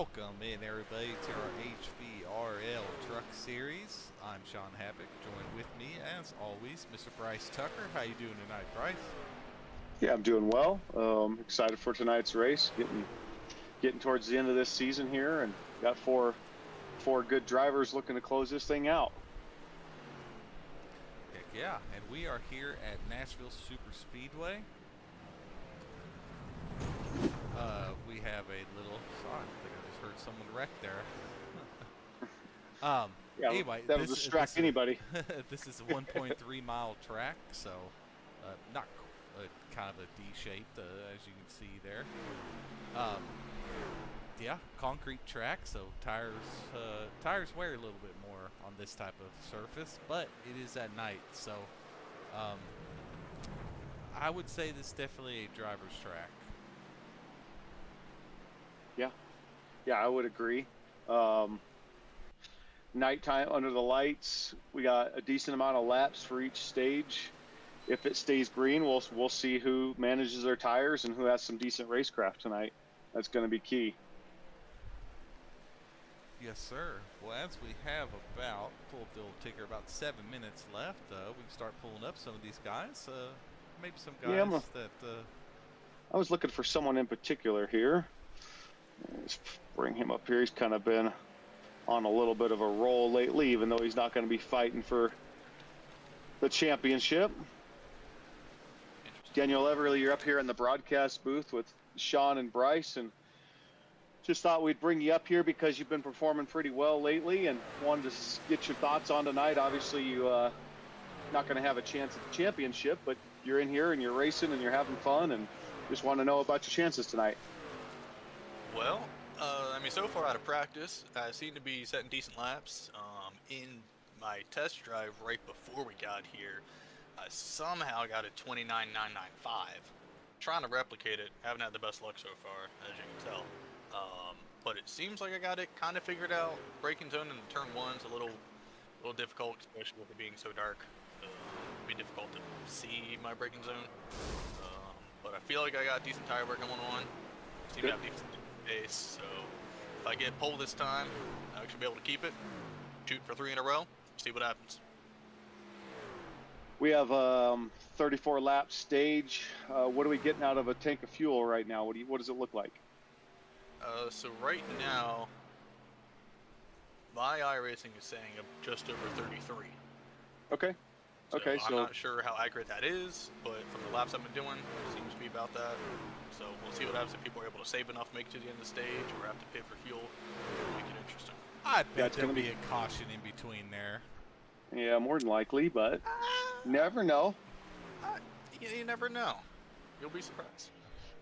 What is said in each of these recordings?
Welcome in, everybody, to our HVRL Truck Series. I'm Sean Havoc. Joined with me, as always, Mr. Bryce Tucker. How you doing tonight, Bryce? Yeah, I'm doing well. Excited for tonight's race. Getting towards the end of this season here, and got four good drivers looking to close this thing out. Heck yeah, and we are here at Nashville Superspeedway. We have a little. Sorry, I think I just heard someone wreck there. Yeah, anyway, that'll distract anybody. This is a 1.3 mile track, so not kind of a D shaped, as you can see there. Yeah, concrete track, so tires wear a little bit more on this type of surface, but it is at night, so I would say this is definitely a driver's track. Yeah, I would agree. Nighttime under the lights, we got a decent amount of laps for each stage. If it stays green, we'll see who manages their tires and who has some decent racecraft tonight. That's going to be key. Yes, sir. Well, as we have pull up the old ticker, about 7 minutes left, we can start pulling up some of these guys. Maybe some guys I was looking for someone in particular here. Let's bring him up here. He's kind of been on a little bit of a roll lately, even though he's not going to be fighting for the championship. Daniel Everly, you're up here in the broadcast booth with Sean and Bryce, and just thought we'd bring you up here because you've been performing pretty well lately and wanted to get your thoughts on tonight. Obviously, you're not going to have a chance at the championship, but you're in here and you're racing and you're having fun, and just want to know about your chances tonight. Well, so far out of practice, I seem to be setting decent laps. In my test drive right before we got here, I somehow got a 29.995. Trying to replicate it, haven't had the best luck so far, as you can tell. But it seems like I got it kind of figured out. Braking zone in turn one's a little difficult, especially with it being so dark. It'd be difficult to see my braking zone. But I feel like I got decent tire wear going on. Seem to have decent pace, so if I get pole this time, I should be able to keep it. Shoot for 3 in a row, see what happens. We have 34 lap stage. What are we getting out of a tank of fuel right now? What does it look like? So right now, my iRacing is saying just over 33. Okay. So okay. I'm not sure how accurate that is, but from the laps I've been doing, it seems to be about that. So we'll see what happens if people are able to save enough to make it to the end of the stage or have to pay for fuel. It'll make it interesting. I bet there'll be a caution in between there. Yeah, more than likely, but never know. You never know. You'll be surprised.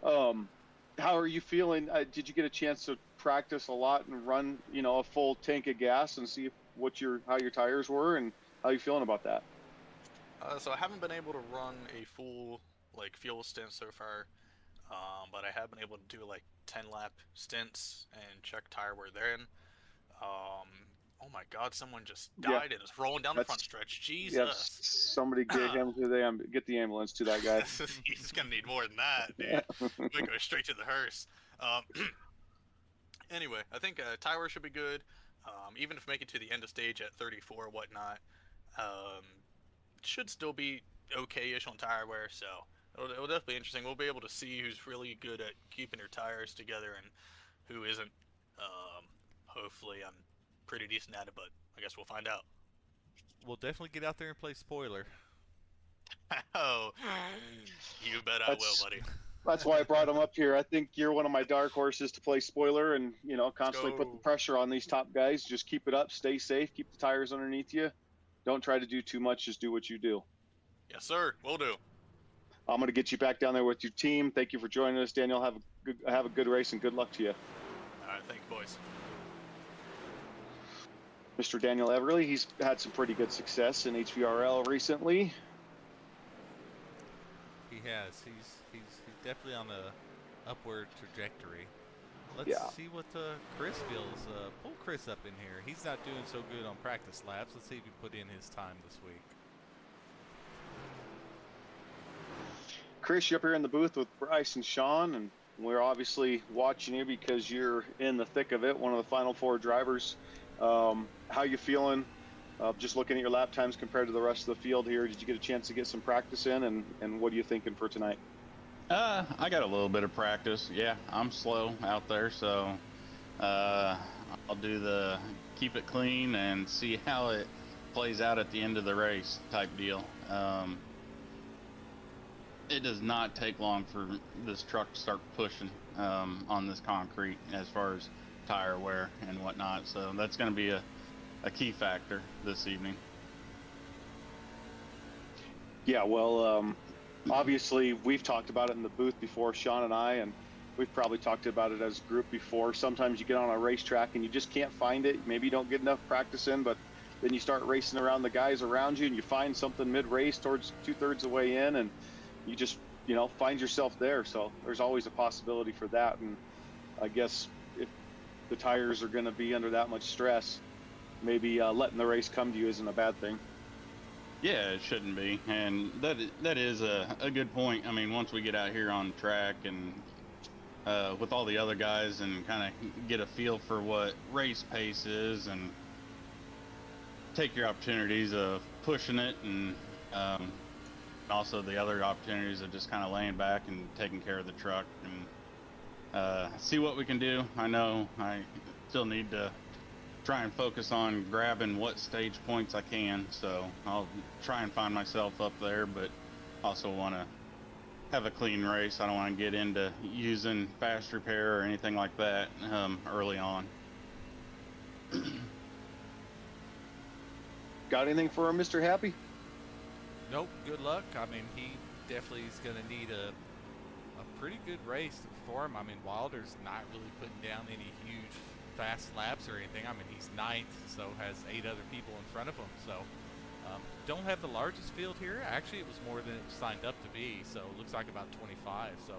How are you feeling? Did you get a chance to practice a lot and run, a full tank of gas and see how your tires were, and how you feeling about that? So I haven't been able to run a full fuel stint so far, but I have been able to do 10 lap stints and check tire wear therein. Oh my God! Someone just died and is rolling down the front stretch. Jesus! Yeah, somebody get the ambulance to that guy. He's gonna need more than that, dude. We go straight to the hearse. Anyway, I think tire wear should be good. Even if we make it to the end of stage at 34 or whatnot, should still be okay-ish on tire wear. So it'll definitely be interesting. We'll be able to see who's really good at keeping their tires together and who isn't. Hopefully, I'm pretty decent at it, but I guess we'll find out. We'll definitely get out there and play spoiler. Oh, you bet I will, buddy. That's why I brought him up here. I think you're one of my dark horses to play spoiler and, constantly put the pressure on these top guys. Just keep it up, stay safe, keep the tires underneath you. Don't try to do too much, just do what you do. Yes, sir. Will do. I'm going to get you back down there with your team. Thank you for joining us, Daniel. Have a good race and good luck to you. All right, thank you, boys. Mr. Daniel Everly, he's had some pretty good success in HVRL recently. He has. He's definitely on a upward trajectory. Let's see what Chris feels. Pull Chris up in here. He's not doing so good on practice laps. Let's see if he put in his time this week. Chris, you're up here in the booth with Bryce and Sean, and we're obviously watching you because you're in the thick of it, one of the final 4 drivers. How you feeling? Just looking at your lap times compared to the rest of the field here, did you get a chance to get some practice in, and what are you thinking for tonight? I got a little bit of practice. Yeah, I'm slow out there, so I'll do the keep it clean and see how it plays out at the end of the race type deal. It does not take long for this truck to start pushing on this concrete as far as tire wear and whatnot, so that's going to be a key factor this evening. Yeah, well, obviously we've talked about it in the booth before, Sean and I, and we've probably talked about it as a group before. Sometimes you get on a racetrack and you just can't find it. Maybe you don't get enough practice in, but then you start racing around the guys around you and you find something mid-race towards 2/3 of the way in, and you just, find yourself there. So there's always a possibility for that. And I guess if the tires are going to be under that much stress, maybe letting the race come to you isn't a bad thing. Yeah, it shouldn't be, and that is a good point. I mean, once we get out here on track and with all the other guys and kind of get a feel for what race pace is and take your opportunities of pushing it, and also the other opportunities of just kind of laying back and taking care of the truck and see what we can do. I know I still need to try and focus on grabbing what stage points I can, so I'll try and find myself up there, but also want to have a clean race. I don't want to get into using fast repair or anything like that early on. Got anything for Mr. Happy? Nope, good luck. I mean, he definitely is going to need a pretty good race to perform. I mean, Wilder's not really putting down any huge fast laps or anything. I mean, he's 9th, so has 8 other people in front of him. So don't have the largest field here. Actually, it was more than it was signed up to be, so it looks like about 25. So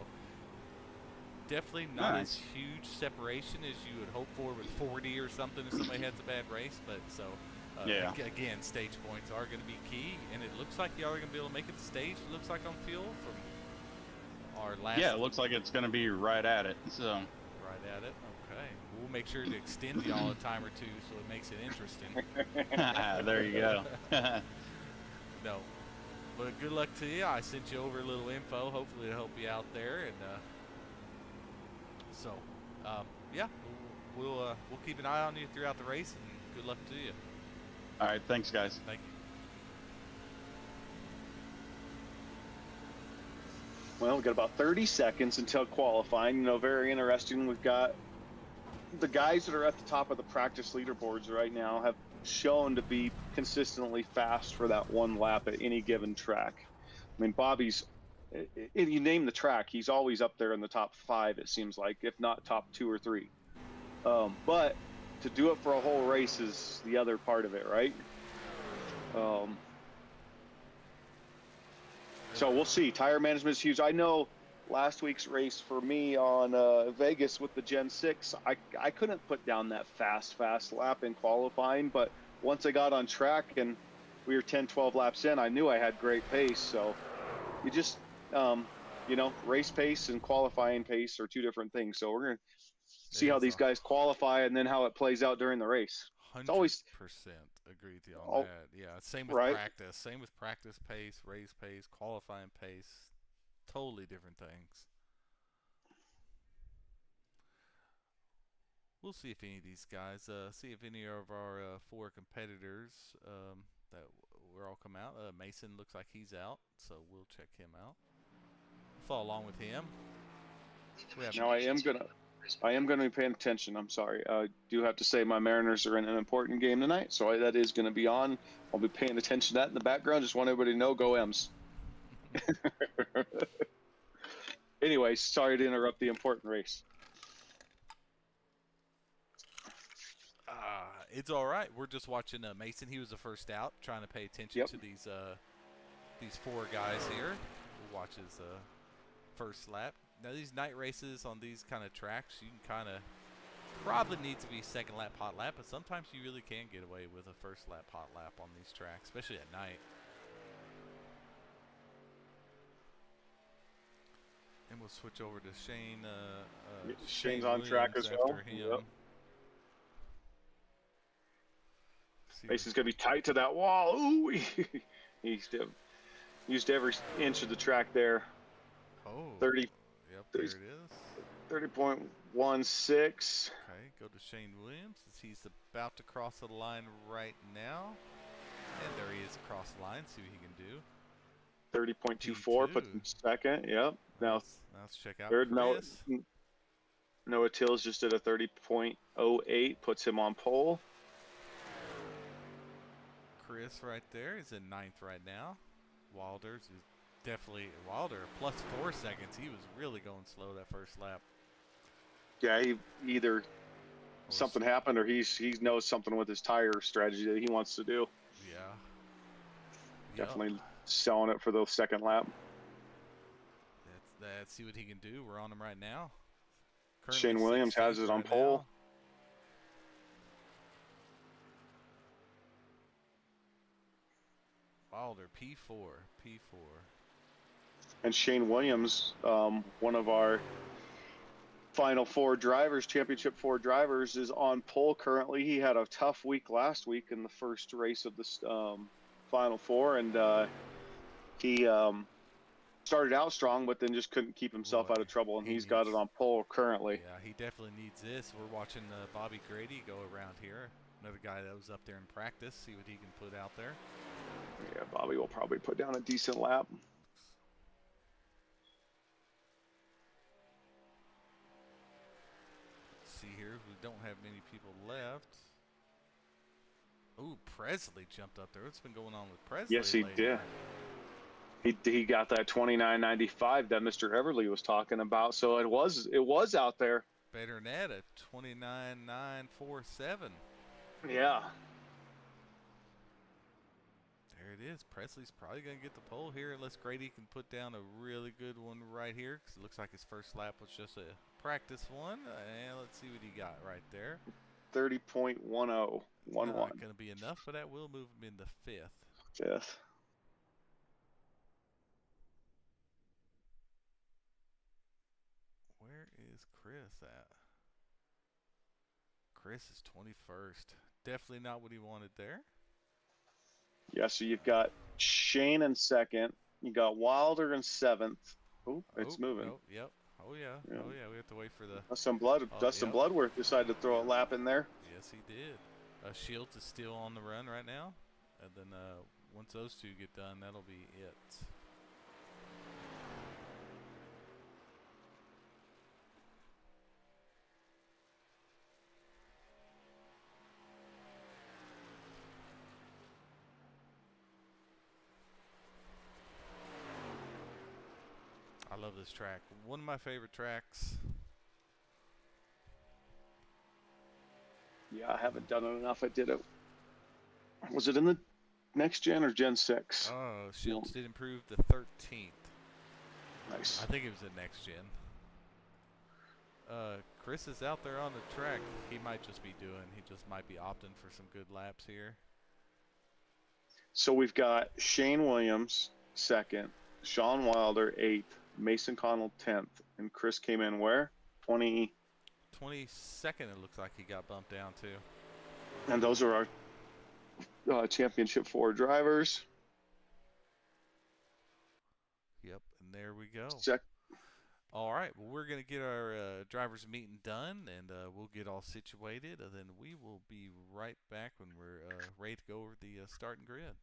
definitely not as huge separation as you would hope for with 40 or something if somebody has a bad race. But so yeah, again, stage points are going to be key, and it looks like y'all are going to be able to make it to stage. It looks like on field from our last. Yeah, it looks like it's going to be right at it. So right at it. Okay, we'll make sure to extend y'all a time or two so it makes it interesting. there you go. No, but good luck to you. I sent you over a little info. Hopefully it'll help you out there, and yeah, we'll keep an eye on you throughout the race, and good luck to you. All right, thanks, guys. Thank you. Well, we've got about 30 seconds until qualifying. Very interesting. We've got the guys that are at the top of the practice leaderboards right now have shown to be consistently fast for that one lap at any given track. I mean, Bobby's, if you name the track, he's always up there in the top 5, it seems like, if not top 2 or 3. But to do it for a whole race is the other part of it, right? So we'll see. Tire management is huge. I know last week's race for me on Vegas with the Gen 6, I couldn't put down that fast lap in qualifying, but once I got on track and we were 10, 12 laps in, I knew I had great pace. So you just, race pace and qualifying pace are 2 different things. So we're going to see how these guys qualify and then how it plays out during the race. 100% It's always agree with you on that. Yeah, same with practice. Same with practice pace, race pace, qualifying pace. Totally different things. We'll see if any of these guys, see if any of our 4 competitors that we're all come out. Mason looks like he's out, so we'll check him out. Follow along with him. Now I am gonna be paying attention. I'm sorry. I do have to say my Mariners are in an important game tonight, so that is going to be on. I'll be paying attention to that in the background. Just want everybody to know, go M's. Anyway, sorry to interrupt the important race. It's all right. We're just watching Mason. He was the first out, trying to pay attention to these 4 guys here. We'll watch his first lap. Now, these night races on these kind of tracks, you can kind of probably need to be second lap, hot lap, but sometimes you really can get away with a first lap, hot lap on these tracks, especially at night. And And we'll switch over to Shane. Shane's Shane on track Williams as well. after him. Yep. See Mason's going to be tight to that wall. Ooh, he used every inch of the track there. Oh, 30. Yep, there it is. 30.16. Okay, go to Shane Williams as he's about to cross the line right now. And there he is across the line. See what he can do. 30.24 puts him second. Yep. Now let's check out third. Chris. Noah Tills just did a 30.08, puts him on pole. Chris right there is in 9th right now. Wilder's is definitely Wilder +4 seconds. He was really going slow that first lap. Yeah, he either something happened or he knows something with his tire strategy that he wants to do. Yeah. Definitely selling it for the second lap. Let's see what he can do. We're on him right now. Shane Williams has it on pole. Wilder P4. And Shane Williams, one of our final four drivers, championship four drivers, is on pole currently. He had a tough week last week in the first race of the final four, and he started out strong, but then just couldn't keep himself out of trouble, and he's got it on pole currently. Yeah, he definitely needs this. We're watching Bobby Grady go around here. Another guy that was up there in practice. See what he can put out there. Yeah, Bobby will probably put down a decent lap. Let's see here. We don't have many people left. Ooh, Presley jumped up there. What's been going on with Presley? Yes, he did. He got that 29.95 that Mr. Everly was talking about. So it was out there. Better than that, a 29.947. Yeah. There it is. Presley's probably going to get the pole here unless Grady can put down a really good one right here, because it looks like his first lap was just a practice one. And let's see what he got right there. 30.10. Not going to be enough, but that will move him into 5th. Fifth. Where is Chris at? Chris is 21st. Definitely not what he wanted there. Yeah, so you've got Shane in second. You got Wilder in 7th. Oh, it's moving. Oh, yep. Oh, yeah. Oh, yeah. We have to wait for the... Dustin Bloodworth decided to throw a lap in there. Yes, he did. Shields is still on the run right now. And then once those two get done, that'll be it. I love this track. One of my favorite tracks. Yeah, I haven't done it enough. I did it. Was it in the next gen or Gen 6? Oh, Shields did improve the 13th. Nice. I think it was the next gen. Chris is out there on the track. He might just be opting for some good laps here. So we've got Shane Williams 2nd, Sean Wilder 8th, Mason Connell 10th, and Chris came in where? 22nd, 22nd, it looks like he got bumped down to. And those are our championship 4 drivers. Yep, and there we go. Check. All right, well, we're going to get our drivers meeting done, and we'll get all situated, and then we will be right back when we're ready to go over the starting grid.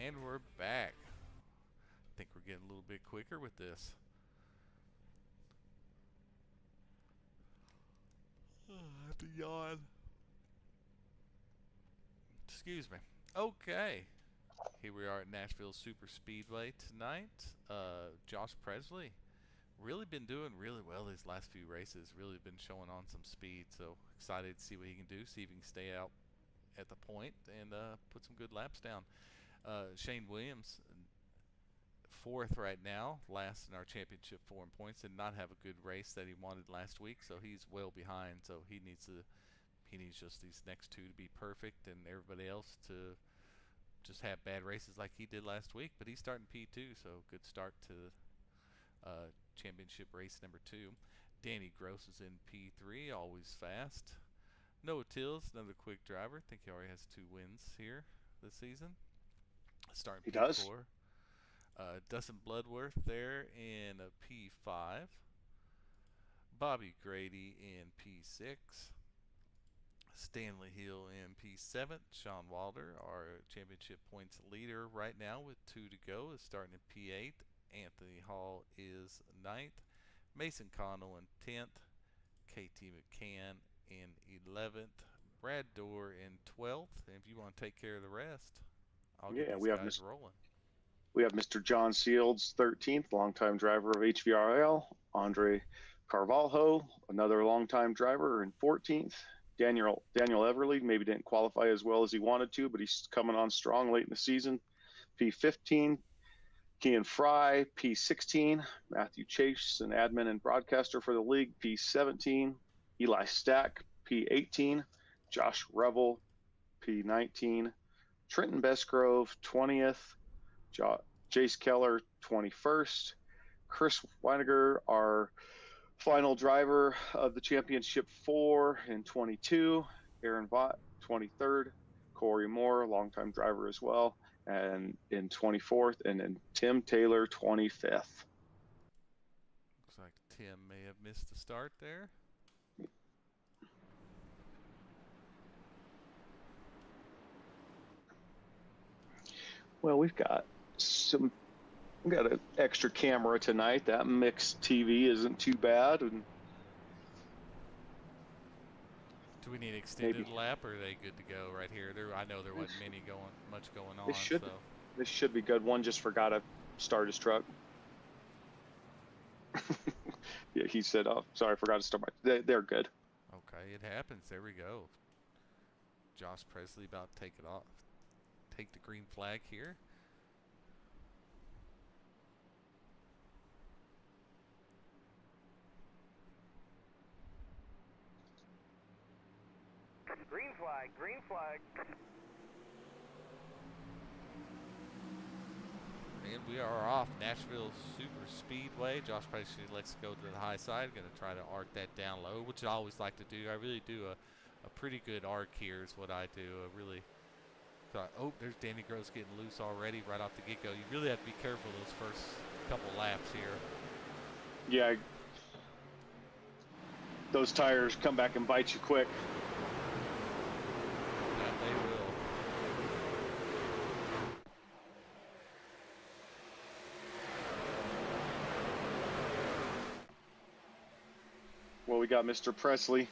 And we're back. I think we're getting a little bit quicker with this. I have to yawn. Excuse me. Okay. Here we are at Nashville Superspeedway tonight. Josh Presley really been doing really well these last few races. Really been showing on some speed. So excited to see what he can do. See if he can stay out at the point and put some good laps down. Shane Williams, fourth right now, last in our championship form points, did not have a good race that he wanted last week, so he's well behind. So he needs just these next two to be perfect, and everybody else to just have bad races like he did last week. But he's starting P2, so good start to championship race number 2. Danny Gross is in P3, always fast. Noah Tills, another quick driver. I think he already has 2 wins here this season. Starting he P4. does. Dustin Bloodworth there in a P5. Bobby Grady in P6. Stanley Hill in P7. Sean Walder, our championship points leader right now with 2 to go, is starting in P8. Anthony Hall is 9th. Mason Connell in 10th. KT McCann in 11th. Brad Dorr in 12th. And if you want to take care of the rest, I'll get these guys rolling. We have Mr. John Shields, 13th, longtime driver of HVRL. Andre Carvalho, another longtime driver, in 14th. Daniel Everly maybe didn't qualify as well as he wanted to, but he's coming on strong late in the season. P15. Kean Fry, P16. Matthew Chase, an admin and broadcaster for the league, P17. Eli Stack, P18. Josh Revel, P19. Trenton Bestgrove, 20th. Jace Keller, 21st. Chris Weiniger, our final driver of the championship 4 in 22. Aaron Vaught, 23rd. Corey Moore, longtime driver as well, and in 24th. And then Tim Taylor, 25th. Looks like Tim may have missed the start there. Well, we've got an extra camera tonight. That mixed TV isn't too bad. And do we need extended lap, or are they good to go right here? I know there wasn't much going on. This should be good. One just forgot to start his truck. Yeah, he said, "Oh, sorry, I forgot to start my." They're good. Okay, it happens. There we go. Josh Presley about to take the green flag here. Green flag, green flag. And we are off Nashville Superspeedway. Josh Presley lets go to the high side. Going to try to arc that down low, which I always like to do. I really do a pretty good arc here is what I do. Oh, there's Danny Gross getting loose already right off the get-go. You really have to be careful those first couple laps here. Yeah. Those tires come back and bite you quick. They will. Well, we got Mr. Presley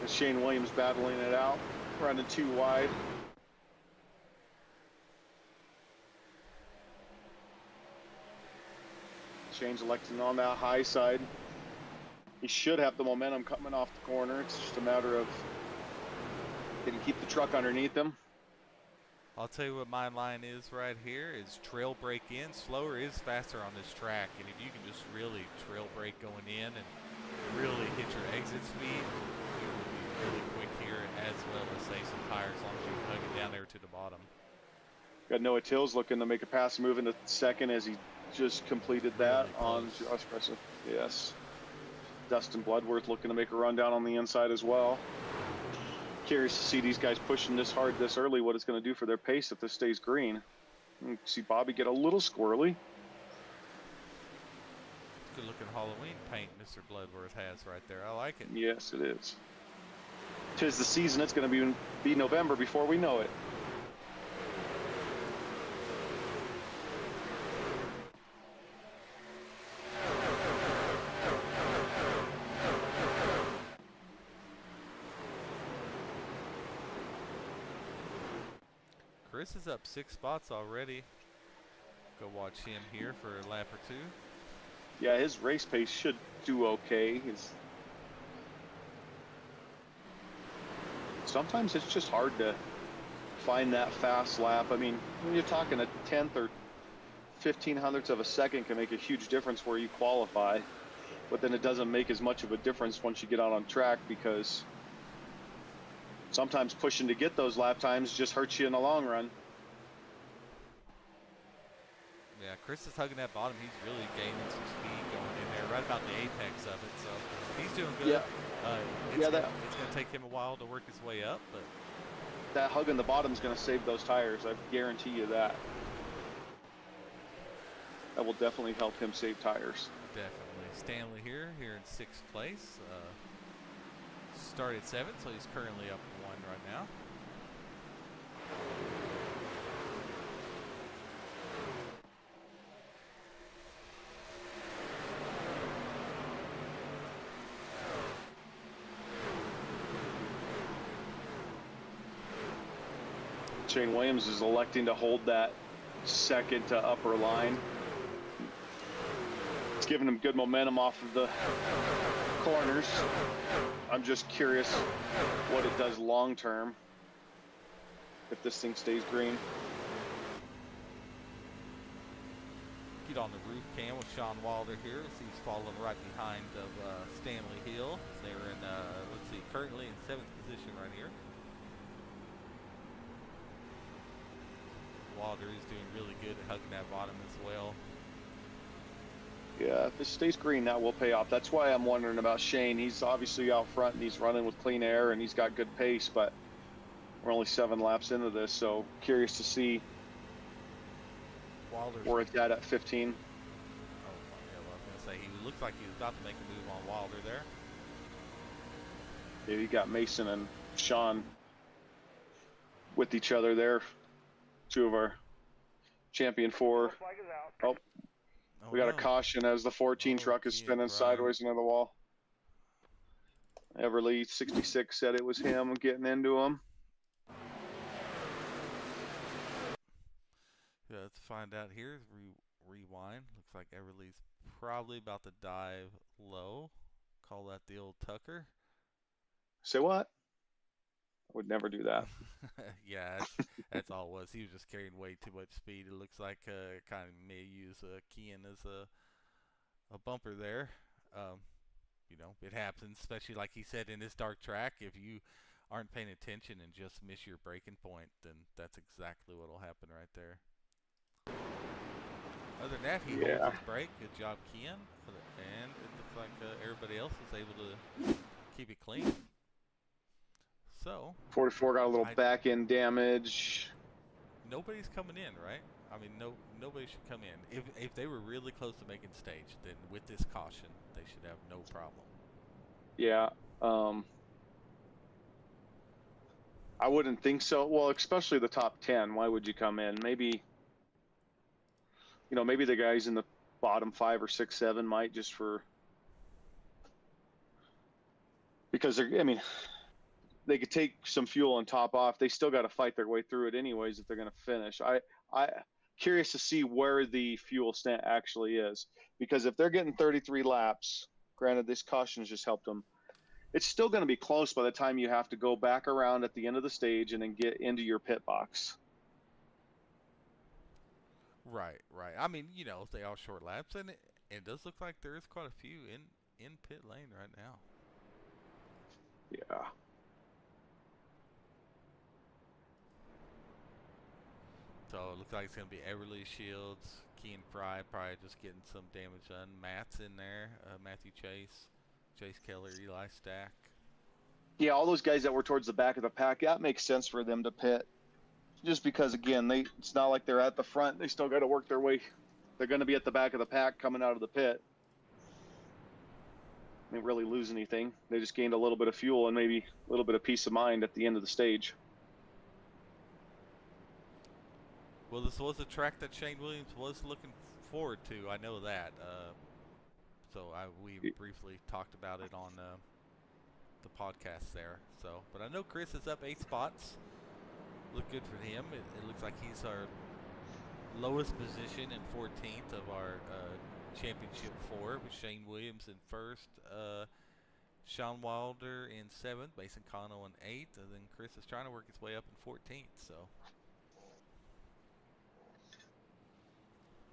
and Shane Williams battling it out, running 2 wide. Shane's electing on that high side. He should have the momentum coming off the corner. It's just a matter of can he keep the truck underneath him. I'll tell you what my line is right here is trail brake in. Slower is faster on this track, and if you can just really trail brake going in and really hit your exit speed, you will be really quick here, as well as save some tires as long as you hug it down there to the bottom. Got Noah Tills looking to make a pass move into second as he just completed that on Josh Presley. Yes. Dustin Bloodworth looking to make a run down on the inside as well. Curious to see these guys pushing this hard this early, what it's going to do for their pace if this stays green. You can see Bobby get a little squirrely. Good looking Halloween paint Mr. Bloodworth has right there. I like it. Yes, it is. 'Tis the season. It's going to be November before we know it. Chris is up 6 spots already. Go watch him here for a lap or 2. Yeah, his race pace should do okay. Sometimes it's just hard to find that fast lap. I mean, when you're talking a 10th or 1500ths of a second can make a huge difference where you qualify, but then it doesn't make as much of a difference once you get out on track, because sometimes pushing to get those lap times just hurts you in the long run. Yeah, Chris is hugging that bottom. He's really gaining some speed going in there, right about the apex of it. So he's doing good. Yeah. It's going to take him a while to work his way up, but that hug in the bottom is going to save those tires. I guarantee you that. That will definitely help him save tires. Definitely. Stanley here in 6th place. Started 7th, so he's currently up 1 right now. Shane Williams is electing to hold that second to upper line. It's giving him good momentum off of the corners. I'm just curious what it does long term if this thing stays green. Get on the roof cam with Sean Wilder here. He's following right behind of Stanley Hill. They're in, let's see, currently in 7th position right here. Wilder is doing really good at hugging that bottom as well. Yeah, if it stays green, that will pay off. That's why I'm wondering about Shane. He's obviously out front and he's running with clean air and he's got good pace, but we're only 7 laps into this, so curious to see Wilder's where it's at 15. Oh, yeah, well, I was going to say, he looks like he was about to make a move on Wilder there. Yeah, you got Mason and Sean with each other there. 2 of our champion 4. Flag is out. Oh, we got a caution as the 14 truck is spinning sideways into the wall. Everly 66 said it was him getting into him. Yeah, let's find out here. Rewind. Looks like Everly's probably about to dive low. Call that the old Tucker. Say what? I would never do that. Yeah, that's all it was. He was just carrying way too much speed. It looks like kind of may use Kean as a bumper there. You know, it happens, especially like he said in this dark track. If you aren't paying attention and just miss your braking point, then that's exactly what will happen right there. Other than that, he holds his brake. Good job, Kean. And it looks like everybody else was able to keep it clean. So 44 got a little back end damage. Nobody's coming in, right? I mean, nobody should come in. If they were really close to making stage, then with this caution, they should have no problem. Yeah. I wouldn't think so. Well, especially the top 10. Why would you come in? Maybe, you know, maybe the guys in the bottom 5 or 6, 7 might, just for, because they're, I mean, they could take some fuel and top off. They still got to fight their way through it anyways if they're going to finish. I curious to see where the fuel stand actually is, because if they're getting 33 laps, granted this caution has just helped them, it's still going to be close by the time you have to go back around at the end of the stage and then get into your pit box. Right. I mean, you know, they are short laps, and it does look like there is quite a few in pit lane right now. Yeah. So it looks like it's going to be Everly, Shields, Kean Fry, probably just getting some damage done. Matt's in there, Matthew Chase Keller, Eli Stack. Yeah, all those guys that were towards the back of the pack, that makes sense for them to pit. Just because, again, it's not like they're at the front. They still got to work their way. They're going to be at the back of the pack coming out of the pit. They didn't really lose anything. They just gained a little bit of fuel and maybe a little bit of peace of mind at the end of the stage. Well, this was a track that Shane Williams was looking forward to. I know that. So we briefly talked about it on the podcast there. So, but I know Chris is up 8 spots. look good for him. It looks like he's our lowest position and 14th of our championship 4, with Shane Williams in 1st, Sean Wilder in 7th, Mason Cano in 8th, and then Chris is trying to work his way up in 14th. So.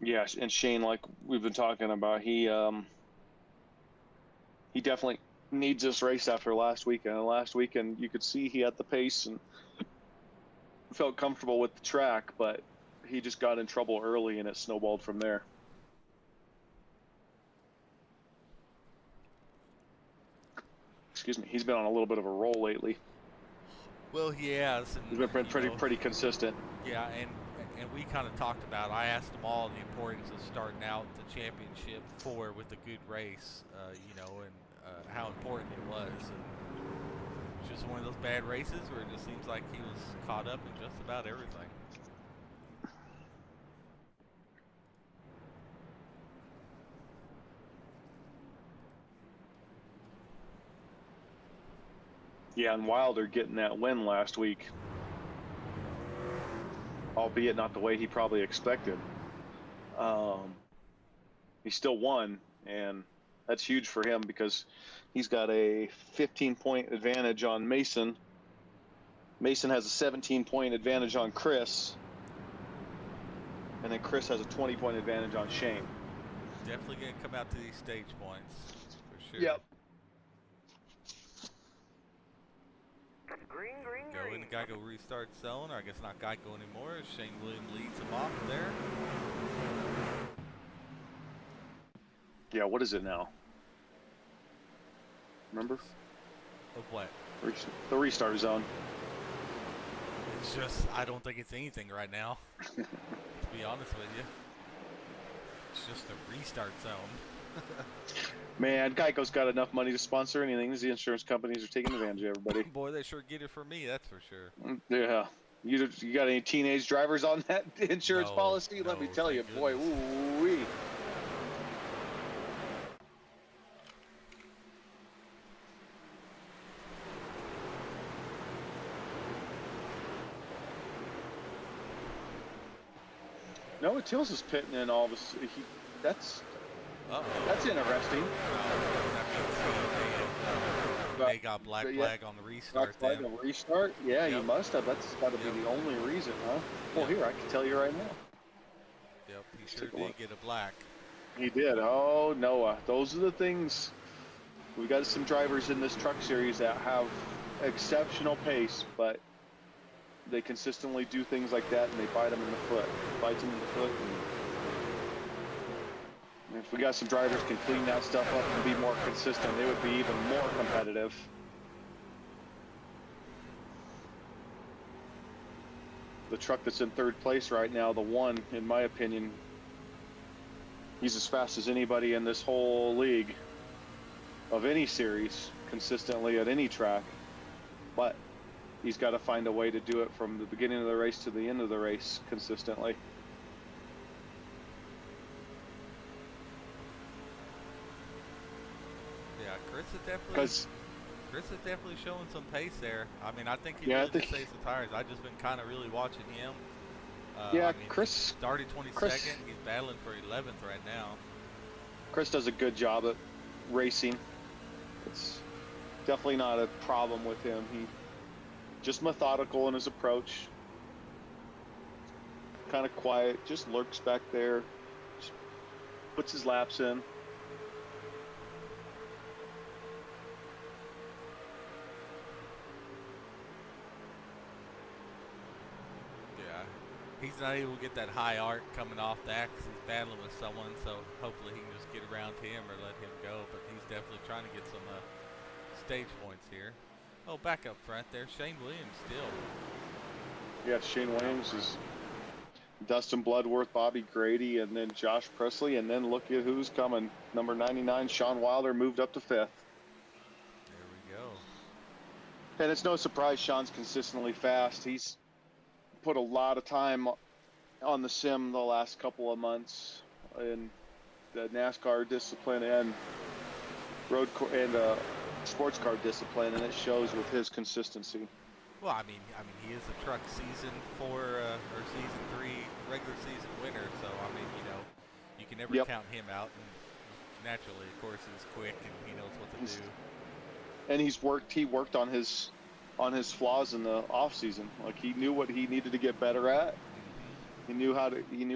Yeah, and Shane, like we've been talking about, he definitely needs this race after last weekend. Last weekend, you could see he had the pace and felt comfortable with the track, but he just got in trouble early, and it snowballed from there. Excuse me. He's been on a little bit of a roll lately. Well, he has. And, he's been pretty consistent. Yeah, and we kind of talked about, I asked them all the importance of starting out the championship 4 with a good race, and how important it was. And it's just one of those bad races where it just seems like he was caught up in just about everything. Yeah, and Wilder getting that win last week, albeit not the way he probably expected. He still won, and that's huge for him because he's got a 15-point advantage on Mason. Mason has a 17-point advantage on Chris, and then Chris has a 20-point advantage on Shane. Definitely going to come out to these stage points, for sure. Yep. Green, green, Go green. and Geico restart selling, or I guess not Geico anymore. Shane Williams leads him off there. Yeah, what is it now? Remember? Of what? The restart zone. It's just, I don't think it's anything right now, to be honest with you. It's just a restart zone. Man, Geico's got enough money to sponsor anything. The insurance companies are taking advantage of everybody. Boy, they sure get it for me, that's for sure. Yeah. You got any teenage drivers on that insurance policy? Let me tell you, boy, ooh-wee. Noah Tills is pitting in all this. That's interesting. They got black flag on the restart. Black flag on the restart? Yeah, yep. He must have. That's got to be the only reason, huh? Well, here, I can tell you right now. Yep, he sure did get a black. He did. Oh, Noah. Those are the things. We've got some drivers in this truck series that have exceptional pace, but they consistently do things like that, and they bite them in the foot. Bites them in the foot. And if we got some drivers can clean that stuff up and be more consistent, they would be even more competitive. The truck that's in 3rd place right now, the one, in my opinion, he's as fast as anybody in this whole league of any series, consistently at any track. But he's got to find a way to do it from the beginning of the race to the end of the race consistently. Yeah, Chris is definitely showing some pace there. I mean, I think he really saves the tires. I've just been kind of really watching him. Chris started 22nd. He's battling for 11th right now. Chris does a good job at racing. It's definitely not a problem with him. He just methodical in his approach. Kind of quiet, just lurks back there. Just puts his laps in. He's not able to get that high arc coming off that because he's battling with someone, so hopefully he can just get around him or let him go, but he's definitely trying to get some stage points here. Oh, back up front there, Shane Williams still. Yeah, Shane Williams is Dustin Bloodworth, Bobby Grady, and then Josh Presley, and then look at who's coming. Number 99, Sean Wilder, moved up to 5th. There we go. And it's no surprise Sean's consistently fast. He's put a lot of time on the sim the last couple of months in the NASCAR discipline and sports car discipline, and it shows with his consistency. Well, I mean, he is a truck season 4 or season 3 regular season winner, so I mean, you know, you can never Yep. count him out. And naturally, of course, he's quick and he knows what to do. And he worked on his flaws in the off season. Like, he knew what he needed to get better at. He knew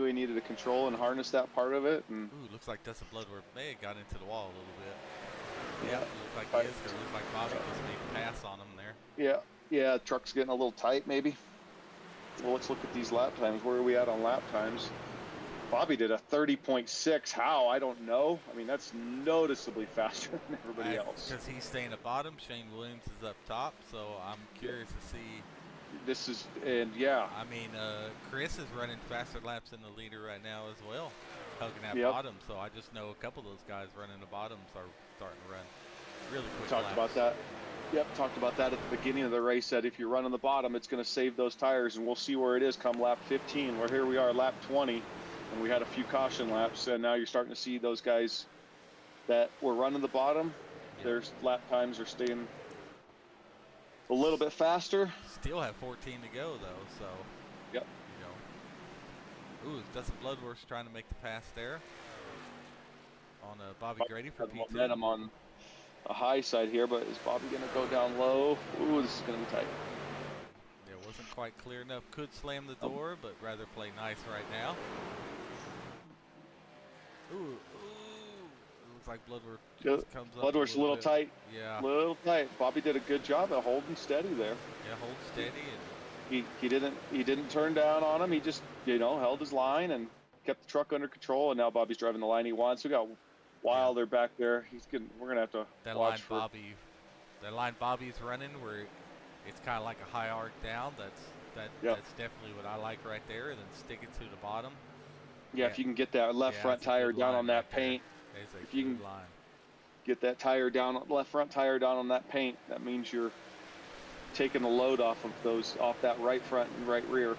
he needed to control and harness that part of it. And Ooh, looks like Dustin Bloodworth may have got into the wall a little bit. yeah, Looks like he is. It looks like Bobby just made a pass on him there. yeah, truck's getting a little tight maybe. Well, let's look at these lap times. Where are we at on lap times? Bobby did a 30.6. How? I don't know. I mean, that's noticeably faster than everybody else. Because he's staying at bottom. Shane Williams is up top, so I'm curious to see. This is, and yeah. I mean, Chris is running faster laps than the leader right now as well, hugging at Yep. bottom. So I just know a couple of those guys running the bottoms are starting to run really quick Talked laps. about that. Yep, talked about that at the beginning of the race, that if you're running the bottom, it's going to save those tires, and we'll see where it is come lap 15. Where here we are, lap 20, and we had a few caution laps, and now you're starting to see those guys that were running the bottom, their lap times are staying a little bit faster. Still have 14 to go though, so Yep. you know. Ooh, Dustin Bloodworth's trying to make the pass there on Bobby Grady for Got P2. momentum on a high side here, but is Bobby going to go down low? Ooh, this is going to be tight. It wasn't quite clear enough. Could slam the door, but rather play nice right now. Ooh. It looks like Bloodworth just comes up. Bloodworth's a little bit. tight. Yeah. Little tight. Bobby did a good job at holding steady there. Yeah, hold steady. And He didn't turn down on him. He just, you know, held his line and kept the truck under control. And now Bobby's driving the line he wants. We got Wilder back there. We're gonna have to that watch line for Bobby. That line Bobby's running where it's kind of like a high arc down. That's definitely what I like right there. And then stick it to the bottom. Yeah, if you can get that left front that's a tire good down line on that right there. paint, It's a if you good can line. get that tire down, left front tire down on that paint, that means you're taking the load off that right front and right rear.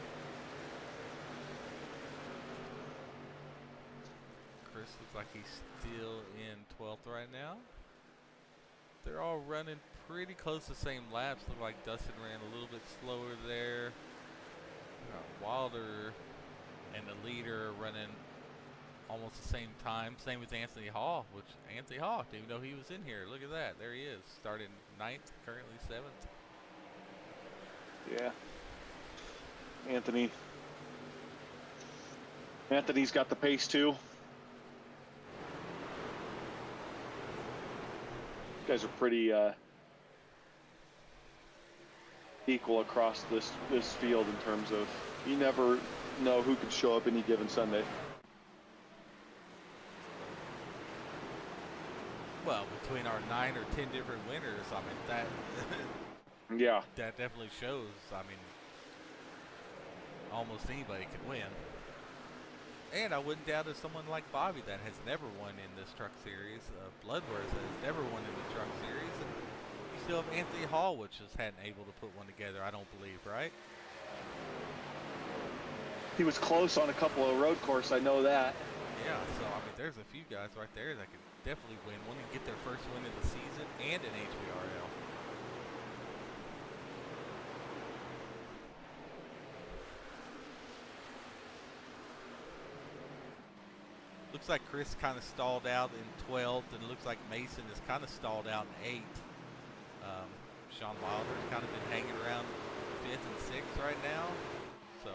Chris looks like he's still in 12th right now. They're all running pretty close to the same laps. Look like Dustin ran a little bit slower there. Wilder and the leader running almost the same time. Same with Anthony Hall, which Anthony Hall didn't even know he was in here. Look at that. There he is. Starting 9th, currently 7th. Yeah. Anthony's got the pace too. You guys are pretty equal across this field in terms of, you never know who could show up any given Sunday. Well, between our 9 or 10 different winners, I mean, that Yeah. that definitely shows. I mean, almost anybody can win. And I wouldn't doubt if someone like Bobby that has never won in this truck series, Bloodworth has never won in the truck series, and you still have Anthony Hall, which just hadn't able to put one together, I don't believe, right? He was close on a couple of road course, I know that. Yeah, so I mean, there's a few guys right there that could definitely win one and get their first win of the season and an HVRL. Looks like Chris kind of stalled out in 12th, and it looks like Mason is kind of stalled out in 8th. Sean Wilder's kind of been hanging around 5th and 6th right now, so.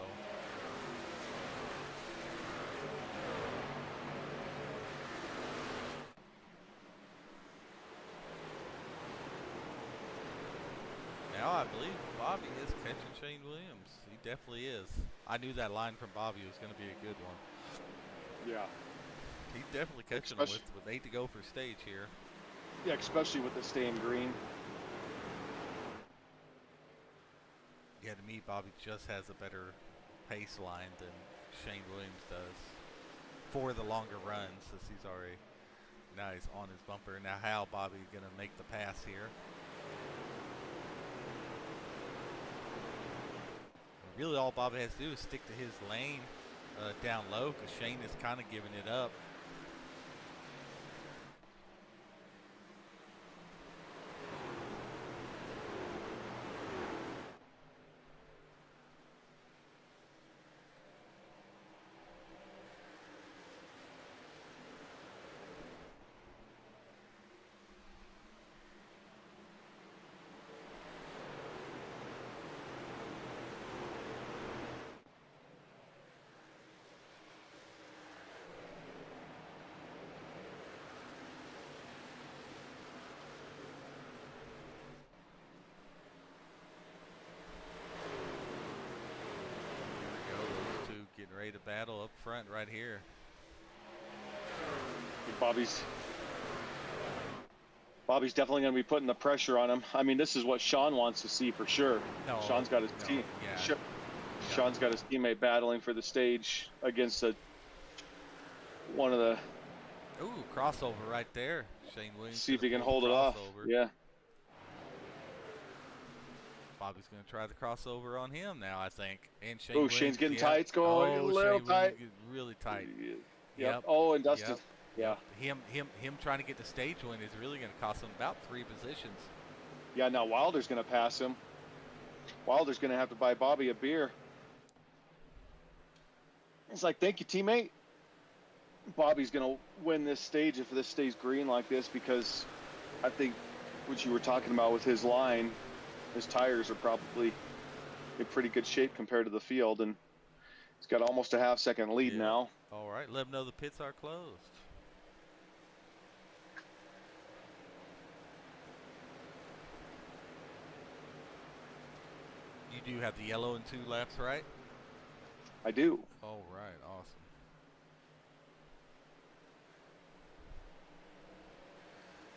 Now I believe Bobby is catching Shane Williams. He definitely is. I knew that line from Bobby was going to be a good one. Yeah. He's definitely catching them with 8 to go for stage here. Yeah, especially with the staying green. Yeah, to me, Bobby just has a better pace line than Shane Williams does for the longer runs, since he's already, now he's on his bumper. Now how Bobby going to make the pass here? Really all Bobby has to do is stick to his lane down low, because Shane is kind of giving it up. battle up front right here. Bobby's definitely going to be putting the pressure on him. I mean, this is what Sean wants to see for sure. No, Sean's got his team. Yeah. Sean's got his teammate battling for the stage against one of the. Ooh, crossover right there. Shane Williams. See if he can hold it off. Yeah. Bobby's going to try the crossover on him now, I think. And Shane. Oh, Shane's getting tight. It's going a little tight. Really tight. Yep. Oh, and Dustin. Yep. Yeah. Him trying to get the stage win is really going to cost him about 3 positions. Yeah, now Wilder's going to pass him. Wilder's going to have to buy Bobby a beer. It's like, thank you, teammate. Bobby's going to win this stage if this stays green like this, because I think what you were talking about with his line, his tires are probably in pretty good shape compared to the field, and he's got almost a half-second lead now. All right, let him know the pits are closed. You do have the yellow in 2 laps, right? I do. All right, awesome.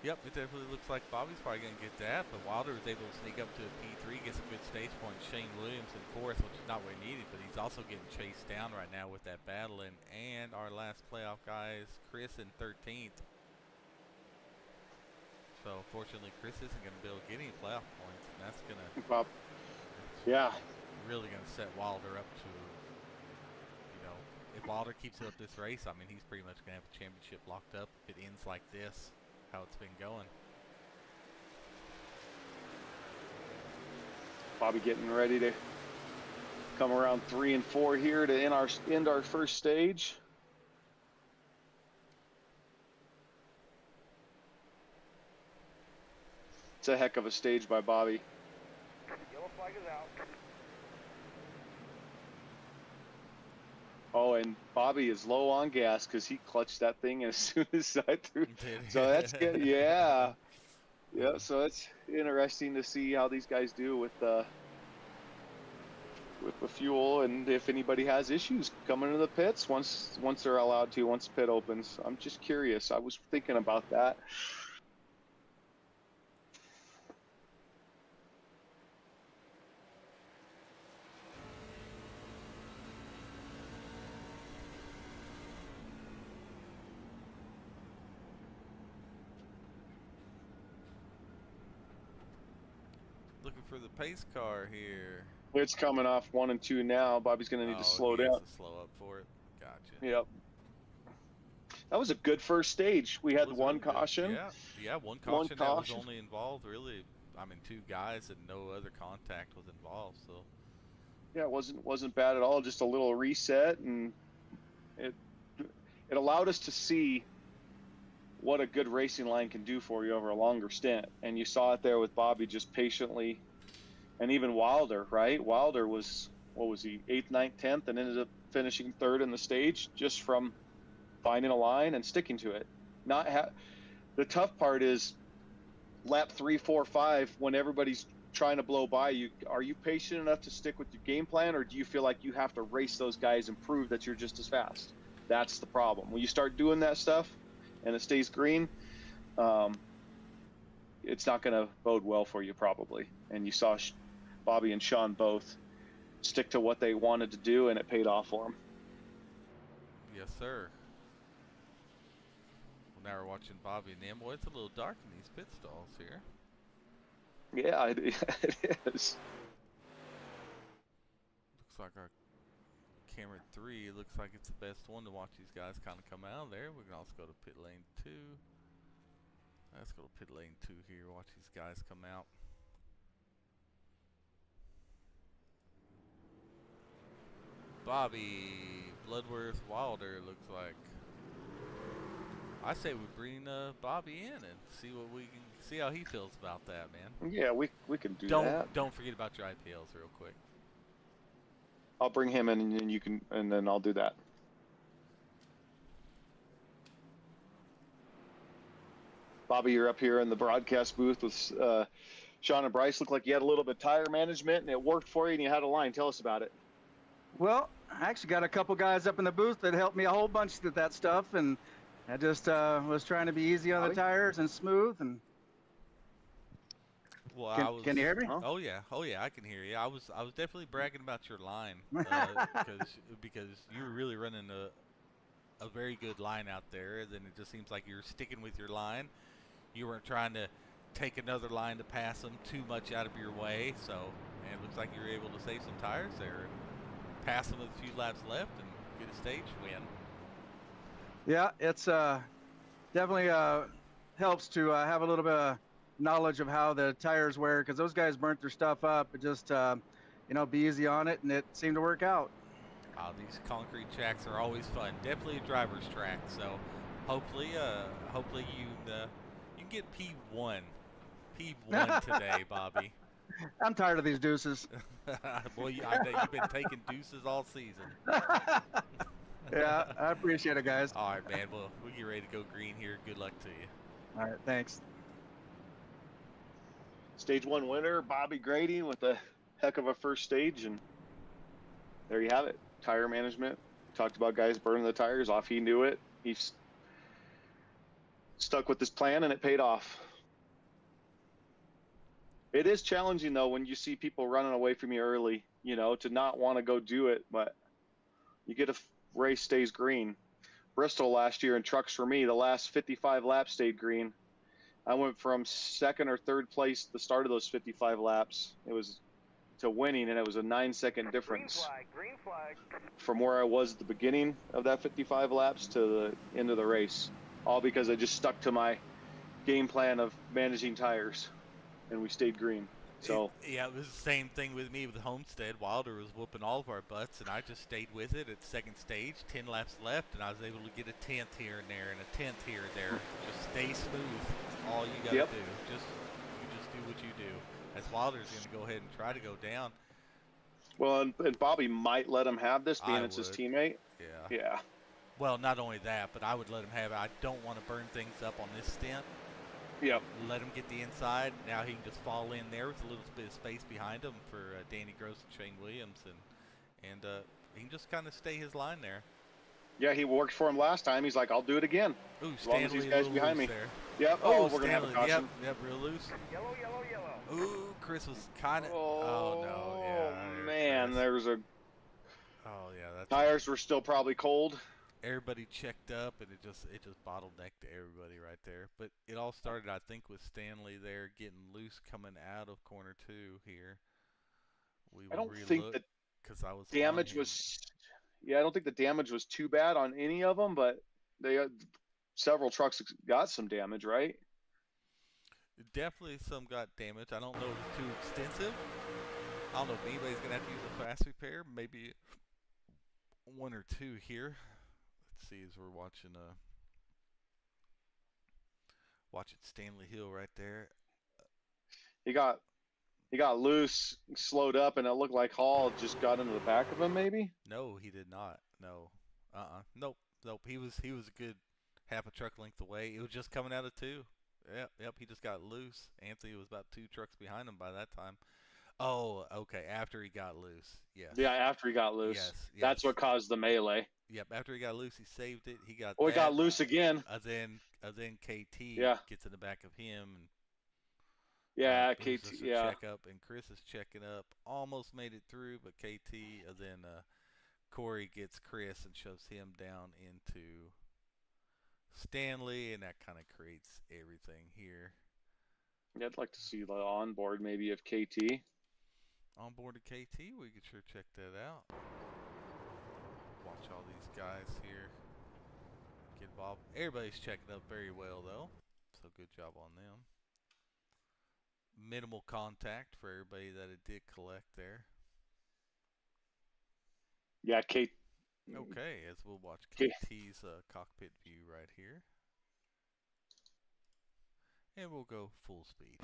Yep, it definitely looks like Bobby's probably going to get that, but Wilder was able to sneak up to a P3, gets a good stage point. Shane Williams in 4th, which is not what he needed, but he's also getting chased down right now with that battle. And our last playoff guy is Chris in 13th. So, fortunately, Chris isn't going to be able to get any playoff points, and that's going to really going to set Wilder up to, you know, if Wilder keeps it up this race, I mean, he's pretty much going to have a championship locked up if it ends like this. How it's been going. Bobby getting ready to come around 3 and 4 here to end our first stage. It's a heck of a stage by Bobby. Yellow flag is out. Oh, and Bobby is low on gas because he clutched that thing as soon as I threw. So that's good. Yeah. Yeah, so it's interesting to see how these guys do with the fuel, and if anybody has issues coming into the pits once they're allowed to, once the pit opens. I'm just curious. I was thinking about that. Looking for the pace car here. It's coming off 1 and 2 now. Bobby's going to need to slow down. To slow up for it. Gotcha. Yep. That was a good first stage. We had one caution. Yeah, one caution that was only involved, really. I mean, 2 guys and no other contact was involved. So. Yeah, it wasn't bad at all. Just a little reset, and it allowed us to see what a good racing line can do for you over a longer stint. And you saw it there with Bobby just patiently, and even Wilder, right? Wilder was, what was he, 8th, 9th, 10th, and ended up finishing 3rd in the stage just from finding a line and sticking to it. The tough part is lap 3, 4, 5, when everybody's trying to blow by you, are you patient enough to stick with your game plan, or do you feel like you have to race those guys and prove that you're just as fast? That's the problem. When you start doing that stuff and it stays green, it's not going to bode well for you probably. And you saw Bobby and Sean both stick to what they wanted to do, and it paid off for them. Yes, sir. Well, now we're watching Bobby and them. Well, it's a little dark in these pit stalls here. Yeah, it is. Looks like our camera 3, it looks like it's the best one to watch these guys kind of come out of there. We can also go to pit lane 2. Let's go to pit lane 2 here, watch these guys come out. Bobby, Bloodworth, Wilder, looks like. I say we bring Bobby in and see how he feels about that, man. Yeah, we can do that. Don't forget about your IPLs real quick. I'll bring him in, and then I'll do that. Bobby, you're up here in the broadcast booth with Sean and Bryce. Looked like you had a little bit of tire management, and it worked for you, and you had a line. Tell us about it. Well, I actually got a couple guys up in the booth that helped me a whole bunch with that stuff, and I just was trying to be easy on the Bobby? tires and smooth. And Well, I can you was. hear me? Huh? Oh yeah, I can hear you. I was definitely bragging about your line because you were really running a very good line out there. Then it just seems like you're sticking with your line. You weren't trying to take another line to pass them too much out of your way. So, and it looks like you were able to save some tires there and pass them with a few laps left and get a stage win. Yeah, it's definitely helps to have a little bit of knowledge of how the tires wear, because those guys burnt their stuff up. But just be easy on it, and it seemed to work out. These concrete tracks are always fun. Definitely a driver's track. So, hopefully you can get P1 today, Bobby. I'm tired of these deuces. Boy, I know you've been taking deuces all season. Yeah, I appreciate it, guys. All right, man. Well, we get ready to go green here. Good luck to you. All right, thanks. Stage 1 winner, Bobby Grady, with a heck of a first stage, and there you have it. Tire management. Talked about guys burning the tires off. He knew it. He's stuck with this plan, and it paid off. It is challenging, though, when you see people running away from you early, to not want to go do it, but you get a race stays green. Bristol last year in trucks for me, the last 55 laps stayed green. I went from second or third place at the start of those 55 laps. It was to winning, and it was a 9-second difference Green flag. from where I was at the beginning of that 55 laps to the end of the race, all because I just stuck to my game plan of managing tires, and we stayed green. So yeah, it was the same thing with me with Homestead. Wilder was whooping all of our butts, and I just stayed with it at second stage. 10 laps left, and I was able to get a 10th here and there and a 10th here and there. Just stay smooth. All you gotta do. You just do what you do. As Wilder's gonna go ahead and try to go down. well, and Bobby might let him have this, being it's his teammate. Yeah. Well, not only that, but I would let him have it. I don't want to burn things up on this stint. Yep. Let him get the inside. Now he can just fall in there with a little bit of space behind him for Danny Gross and Shane Williams, and he can just kind of stay his line there. Yeah, he worked for him last time. He's like, I'll do it again. Ooh, as long as these guys behind me. There. Yep. Oh, we're gonna have a caution. Yep, real loose. Yellow, yellow, yellow. Ooh, Chris was kind of. Oh, no, yeah. Man, Chris. there was a. Oh yeah, that's. Tires were still probably cold. Everybody checked up, and it just bottlenecked everybody right there. But it all started, I think, with Stanley there getting loose coming out of corner 2 here. I don't think the because I was damage was. Yeah, I don't think the damage was too bad on any of them, but they several trucks got some damage, right? Definitely some got damaged. I don't know if it's too extensive. I don't know if anybody's gonna have to use a fast repair. Maybe 1 or 2 here. Let's see as we're watching Stanley Hill right there. He got loose, slowed up, and it looked like Hall just got into the back of him, maybe. No, he did not. No. Nope. He was a good half a truck length away. It was just coming out of 2. Yep. He just got loose. Anthony was about 2 trucks behind him by that time. Oh, okay. After he got loose. Yes. Yeah, after he got loose. Yes. That's what caused the melee. Yep. After he got loose, he saved it. He got. Oh, he got loose again. Then KT gets in the back of him. And, yeah, KT. Yeah. Check up, and Chris is checking up. Almost made it through, but KT. Then Corey gets Chris and shoves him down into Stanley, and that kind of creates everything here. Yeah, I'd like to see the onboard maybe of KT. On board of KT, we could sure check that out. Watch all these guys here get involved. Everybody's checking up very well, though, so good job on them. Minimal contact for everybody that it did collect there. Yeah, KT. Okay, as we'll watch KT's cockpit view right here. And we'll go full speed.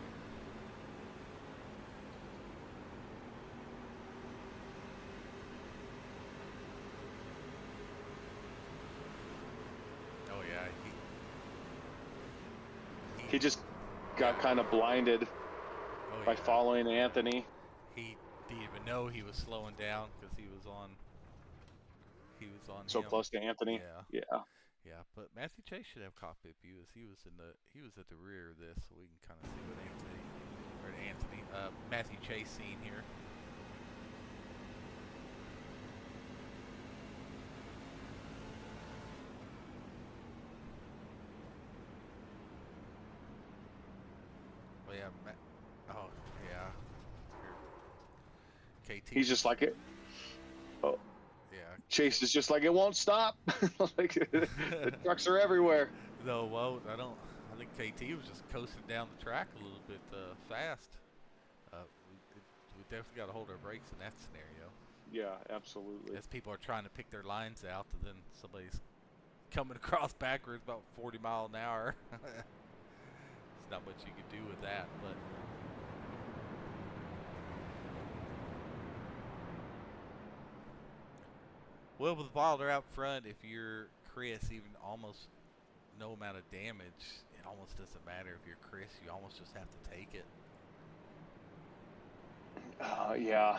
Oh yeah, he just got kind of blinded by following Anthony. He didn't even know he was slowing down because he was on He was on So him. close to Anthony. Yeah. Yeah. Yeah, but Matthew Chase should have cockpit view. He was at the rear of this, so we can kind of see what Matthew Chase seen here. Well, yeah, oh yeah. KT. He's just like it. Oh. Yeah. Chase is just like, it won't stop. Like, the trucks are everywhere. No, well, I think KT was just coasting down the track a little bit fast. We definitely got to hold our brakes in that scenario. Yeah, absolutely. As people are trying to pick their lines out, and then somebody's coming across backwards about 40 miles an hour. There's not much you can do with that, but. Well, with Wilder out front, if you're Chris, even almost no amount of damage, it almost doesn't matter. If you're Chris, you almost just have to take it. Yeah.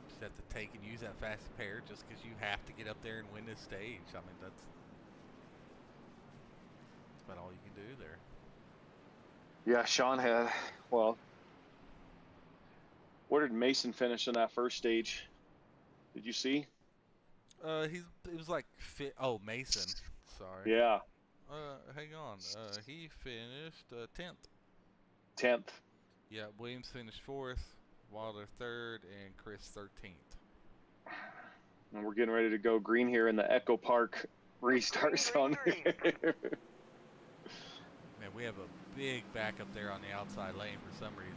Just have to take and use that fast pair just because you have to get up there and win this stage. I mean, that's about all you can do there. Yeah, Sean had, well, where did Mason finish in that first stage? Did you see? It was like Mason. Sorry. Yeah. Hang on. He finished 10th. 10th. Yeah, Williams finished 4th, Wilder 3rd, and Chris 13th. And we're getting ready to go green here in the Echo Park restart zone. Man, we have a big backup there on the outside lane for some reason.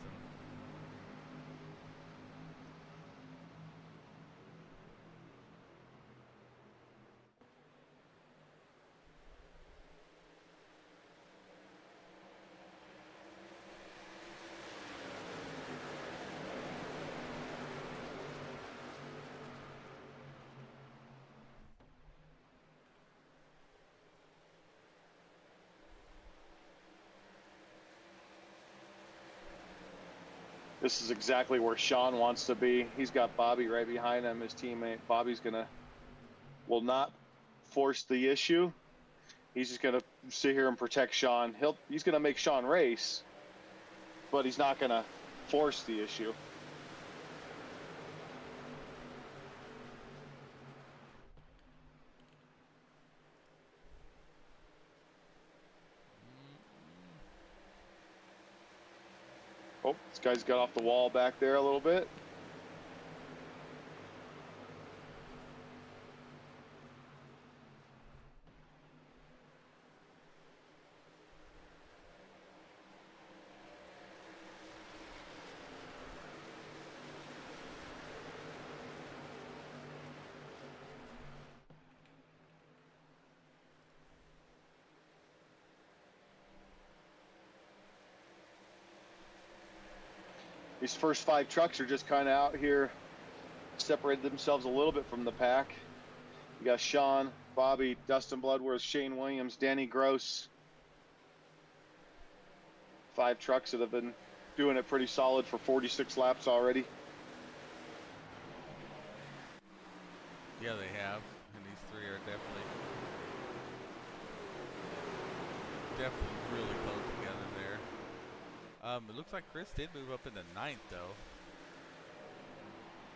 This is exactly where Sean wants to be. He's got Bobby right behind him, his teammate. Bobby's will not force the issue. He's just gonna sit here and protect Sean. He's gonna make Sean race, but he's not gonna force the issue. Oh, this guy's got off the wall back there a little bit. These first 5 trucks are just kind of out here, separated themselves a little bit from the pack. You got Sean, Bobby, Dustin Bloodworth, Shane Williams, Danny Gross. 5 trucks that have been doing it pretty solid for 46 laps already. Yeah, they have, and these 3 are definitely really close together there. It looks like Chris did move up into 9th, though.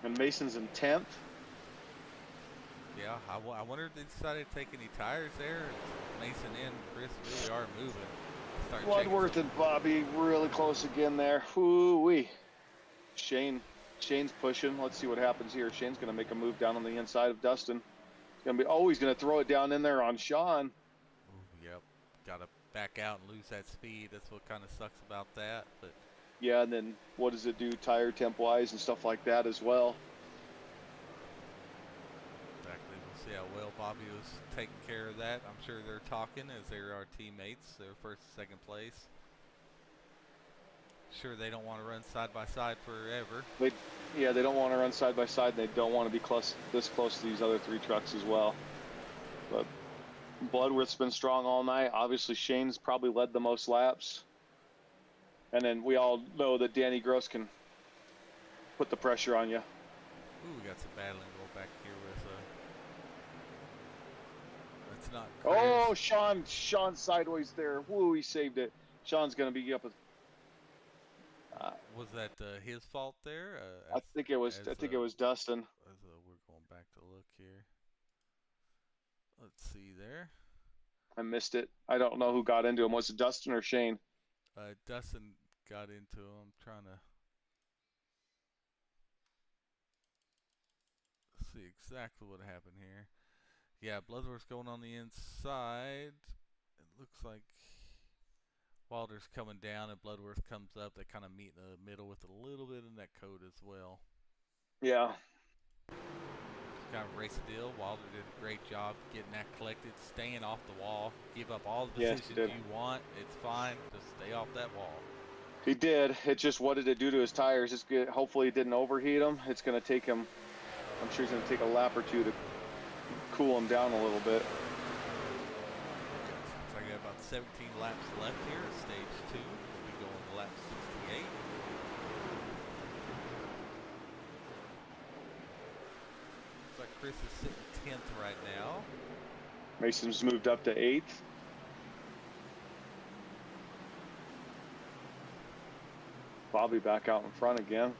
And Mason's in 10th. Yeah, I wonder if they decided to take any tires there. Mason and Chris really are moving. Bloodworth and Bobby really close again there. Ooh-wee. Shane's pushing. Let's see what happens here. Shane's going to make a move down on the inside of Dustin. He's going to throw it down in there on Sean. Ooh, yep. Got to back out and lose that speed. That's what kind of sucks about that. But yeah, and then what does it do tire temp wise and stuff like that as well? Exactly. We'll see how well Bobby was taking care of that. I'm sure they're talking as they're our teammates. They're first and second place. Sure, they don't want to run side by side forever. They don't want to run side by side. They don't want to be this close to these other 3 trucks as well. But Bloodworth's been strong all night. Obviously, Shane's probably led the most laps. And then we all know that Danny Gross can put the pressure on you. Ooh, we got some battling going back here with. That's not. Oh, Sean sideways there. Woo, he saved it. Sean's gonna be up with. Was that his fault there? I think it was Dustin. We're going back to look here. Let's see there. I missed it. I don't know who got into him. Was it Dustin or Shane? Dustin got into him. I'm trying to see exactly what happened here. Yeah, Bloodworth's going on the inside. It looks like Wilder's coming down and Bloodworth comes up. They kind of meet in the middle with a little bit of that code as well. Yeah. Kind of race a deal. Wilder did a great job getting that collected, staying off the wall. Give up all the positions you want. It's fine. Just stay off that wall. He did. It just, what did it do to his tires? It's good. Hopefully it didn't overheat him. It's going to take him, I'm sure he's going to take a lap or two to cool him down a little bit. Looks like I got about 17 laps left here at stage 2. We'll be going to lap 68. Looks like Chris is sitting 10th right now. Mason's moved up to 8th. Bobby back out in front again.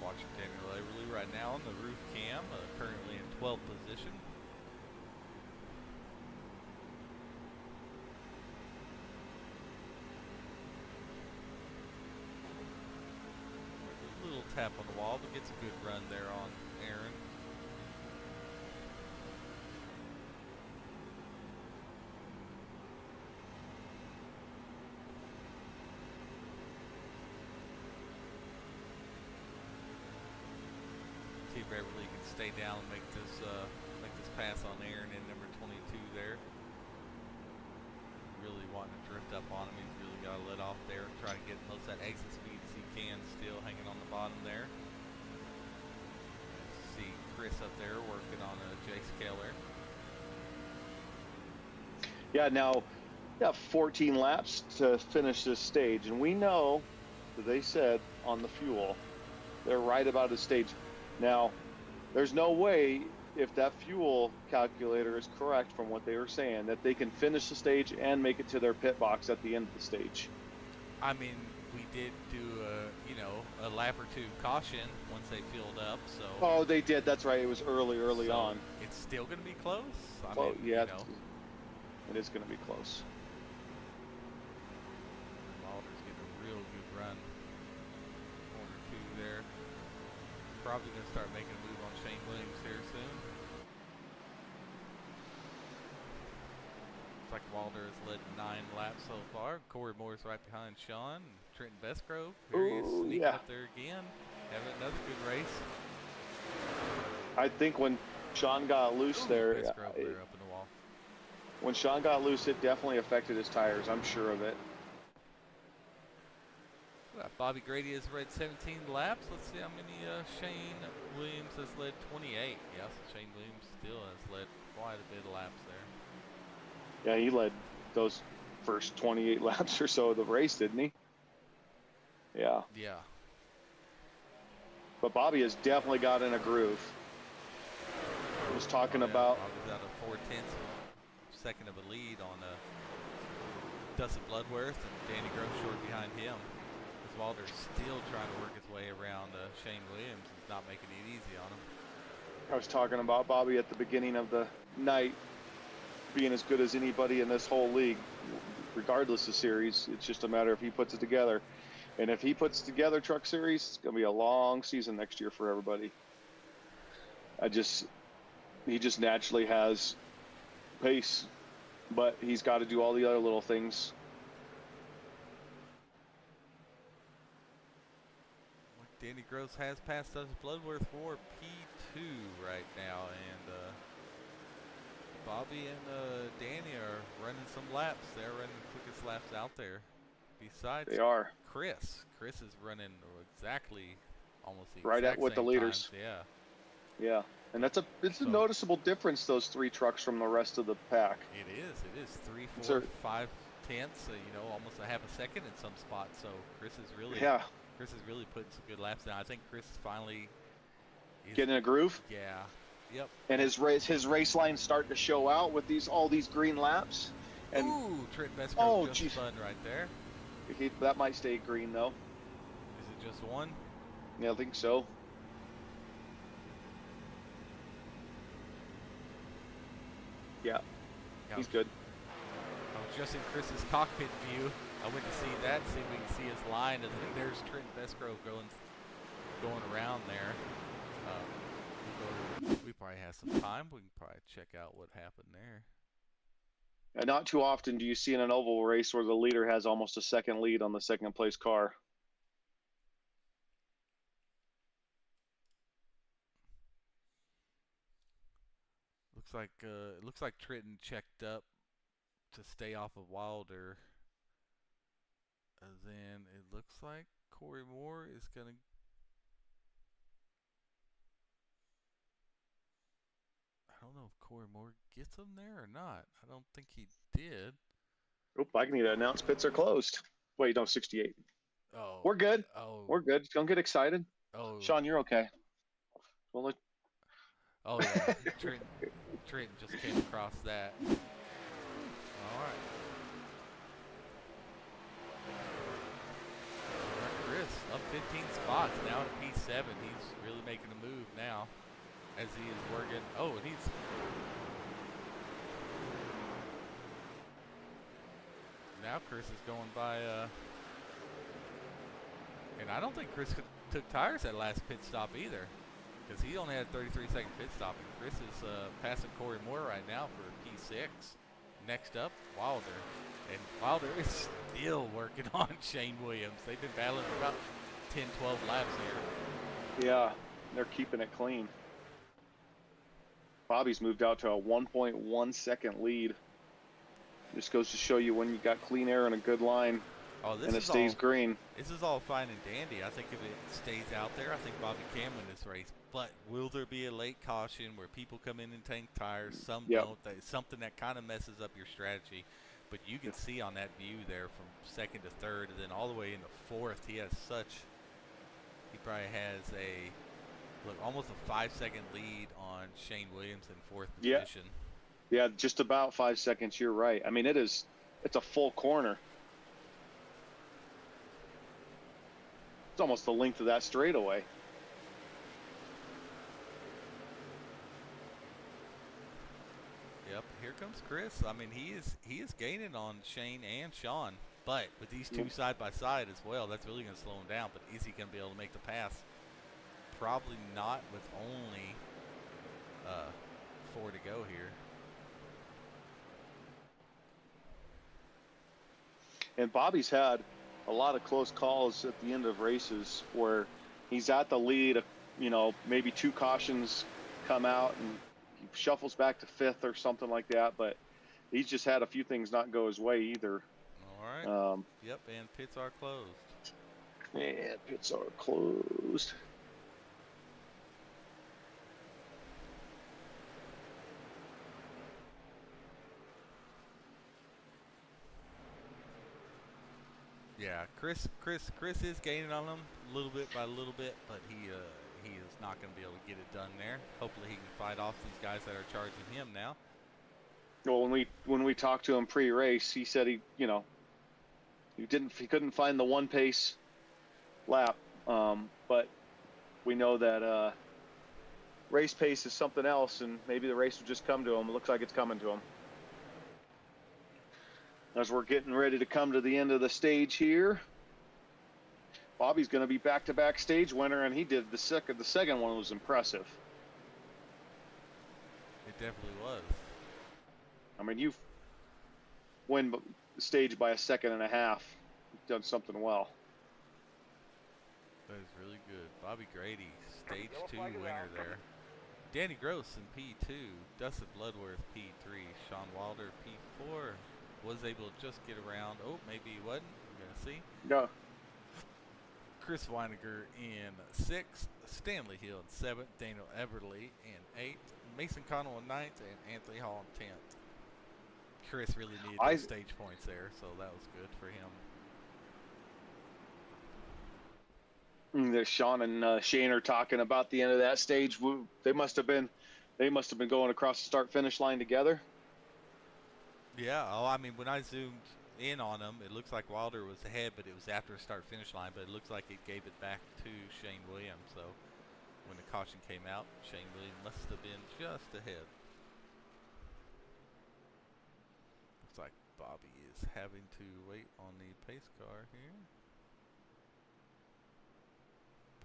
Watching Daniel Averly right now on the roof cam, currently in 12th position. A little tap on the wall, but gets a good run there on Aaron. See if Beverly can stay down and make this pass on Aaron in number 22 there. Really wanting to drift up on him. He's really got to let off there and try to get most of that exit speed as he can, still hanging on the bottom there. See Chris up there working on Jace Keller. Yeah, now we have 14 laps to finish this stage, and we know that they said on the fuel they're right about the stage. Now, there's no way, if that fuel calculator is correct from what they were saying, that they can finish the stage and make it to their pit box at the end of the stage. I mean, we did do a lap or two caution once they filled up. So. Oh, they did. That's right. It was early so on. It's still going to be close. I mean, yeah, it is going to be close. Walter's getting a real good run. Corner 2 there. Probably going to start making a move on Shane Williams here soon. Looks like Walter has led 9 laps so far. Corey Moore's right behind Sean. Trenton Bestgrove, here he is sneaking up there again. Having another good race. I think when Sean got loose there, Bestgrove there up in the wall. When Sean got loose, it definitely affected his tires. I'm sure of it. Bobby Grady has led 17 laps. Let's see how many Shane Williams has led 28. Yes, Shane Williams still has led quite a bit of laps there. Yeah, he led those first 28 laps or so of the race, didn't he? Yeah. Yeah. But Bobby has definitely got in a groove. I was talking about. Bobby's out of 4/10 second of a lead on Dustin Bloodworth, and Danny Gross short behind him. Walter's still trying to work his way around Shane Williams. He's not making it easy on him. I was talking about Bobby at the beginning of the night being as good as anybody in this whole league, regardless of series. It's just a matter if he puts it together. And if he puts together Truck Series, it's going to be a long season next year for everybody. He just naturally has pace, but he's got to do all the other little things. Danny Gross has passed us Bloodworth for P2 right now, and Bobby and Danny are running some laps. They're running the quickest laps out there. Besides They are. Chris. Chris is running exactly almost the Right exact at with the same leaders. times. Yeah. Yeah. And it's a So- noticeable difference, those 3 trucks from the rest of the pack. It is. It is 3, It's 4, a- 5 tenths. You know, almost a half a second in some spots. So Chris is really putting some good laps down. I think Chris is finally Getting in a groove. Yeah. Yep. And his race line's starting to show out with all these green laps. And Ooh, Trent Besco Oh, just geez. spun right there. that might stay green though. Is it just one? Yeah, I think so. Yeah, he's good. I was just in Chris's cockpit view. I went to see that, see if we can see his line, and then there's Trent Besco going around there. We probably have some time. We can probably check out what happened there. And not too often do you see in an oval race where the leader has almost a second lead on the second place car. It looks like Trenton checked up to stay off of Wilder. And then it looks like Corey Moore is gonna. I don't know if Corey Moore gets him there or not. I don't think he did. Oop, I need to announce pits are closed. Wait, no, 68. Oh, We're good. Oh, We're good. Don't get excited. Oh, Sean, you're okay. Well, Oh yeah, Trenton just came across that. All right. Chris up 15 spots now at P7. He's really making a move now as he is working. Oh, and he's now Chris is going by. And I don't think Chris took tires that last pit stop either, because he only had a 33-second pit stop. And Chris is passing Corey Moore right now for P6. Next up, Wilder. And Wilder is still working on Shane Williams. They've been battling for about 10, 12 laps here. yeah, they're keeping it clean. Bobby's moved out to a 1.1 second lead. Just goes to show you when you got clean air and a good line, and it stays green. This is all fine and dandy. I think if it stays out there, I think Bobby can win this race. But will there be a late caution where people come in and tank tires? Some don't. Something that kind of messes up your strategy. But you can see on that view there from second to third, and then all the way into fourth, he probably has almost a 5-second lead on Shane Williams in fourth position. Yeah, just about 5 seconds. You're right. I mean, it's a full corner. It's almost the length of that straightaway. Yep, here comes Chris. I mean, he is gaining on Shane and Sean, but with these two side by side as well, that's really going to slow him down. But is he going to be able to make the pass? Probably not, with only 4 to go here. And Bobby's had a lot of close calls at the end of races where he's at the lead, maybe 2 cautions come out and he shuffles back to 5th or something like that, but he's just had a few things not go his way either. All right. Yep, and pits are closed. And pits are closed. Yeah, Chris is gaining on him little bit by little bit, but he is not going to be able to get it done there. Hopefully he can fight off these guys that are charging him now. Well, when we talked to him pre-race, he said he couldn't find the one pace lap, but we know that race pace is something else, and maybe the race will just come to him. It looks like it's coming to him. As we're getting ready to come to the end of the stage here, Bobby's going to be back-to-back stage winner, and he did the second. The second one was impressive. It definitely was. I mean, you win the stage by a second and a half. You've done something well. That is really good. Bobby Grady, stage 2 winner there. Danny Gross in P2, Dustin Bloodworth P3, Sean Wilder P4 was able to just get around. Oh, maybe he wasn't. We're gonna see. No. Chris Weiniger in 6th, Stanley Hill in 7th, Daniel Everly in 8th, Mason Connell in 9th, and Anthony Hall in 10th. Chris really needed those stage points there, so that was good for him. There's Sean and Shane are talking about the end of that stage. They must have been going across the start-finish line together. Yeah, I mean, when I zoomed in on him, it looks like Wilder was ahead, but it was after the start-finish line, but it looks like it gave it back to Shane Williams. So when the caution came out, Shane Williams must have been just ahead. Looks like Bobby is having to wait on the pace car here.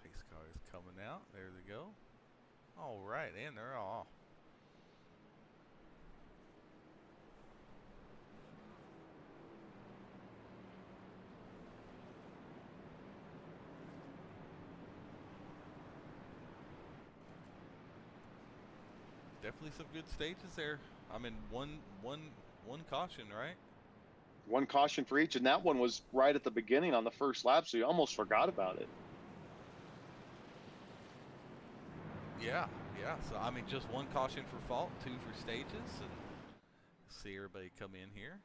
Pace car is coming out. There they go. All right, and they're off. Definitely some good stages there. I mean, one caution, right? One caution for each, and that one was right at the beginning on the first lap, so you almost forgot about it. Yeah. So I mean, just one caution for fault, 2 for stages, and see everybody come in here.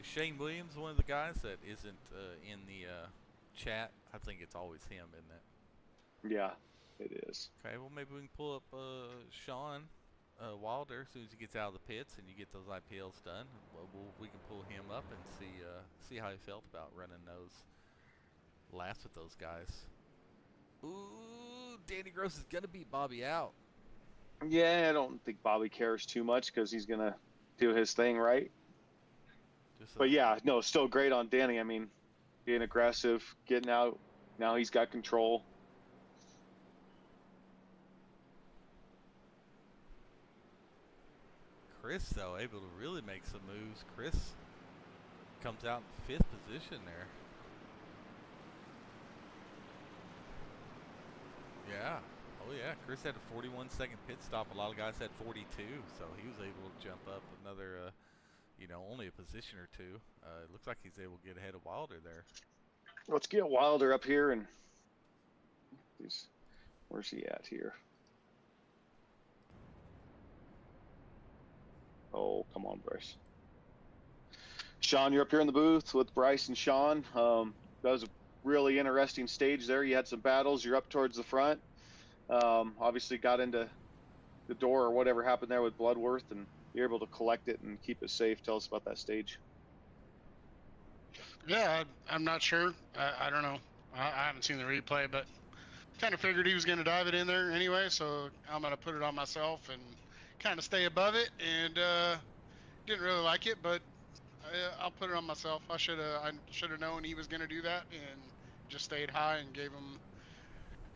Shane Williams, one of the guys that isn't in the chat. I think it's always him, isn't it? Yeah, it is. Okay, well maybe we can pull up Sean Wilder as soon as he gets out of the pits and you get those IPLs done. We can pull him up and see how he felt about running those laps with those guys. Ooh, Danny Gross is gonna beat Bobby out. Yeah, I don't think Bobby cares too much because he's gonna do his thing, right? But yeah, no, still great on Danny. I mean, being aggressive, getting out. Now he's got control. Chris, though, able to really make some moves. Chris comes out in 5th position there. Yeah. Oh, yeah. Chris had a 41-second pit stop. A lot of guys had 42, so he was able to jump up another only a position or 2. It looks like he's able to get ahead of Wilder there. Let's get Wilder up here and where's he at here? Oh, come on, Bryce. Sean, you're up here in the booth with Bryce and Sean. That was a really interesting stage there. You had some battles. You're up towards the front. Obviously got into the door or whatever happened there with Bloodworth, and you're able to collect it and keep it safe. Tell us about that stage. Yeah, I'm not sure. I don't know. I haven't seen the replay, but kind of figured he was going to dive it in there anyway, so I'm going to put it on myself and kind of stay above it. And didn't really like it, but I'll put it on myself. I should have known he was going to do that and just stayed high and gave him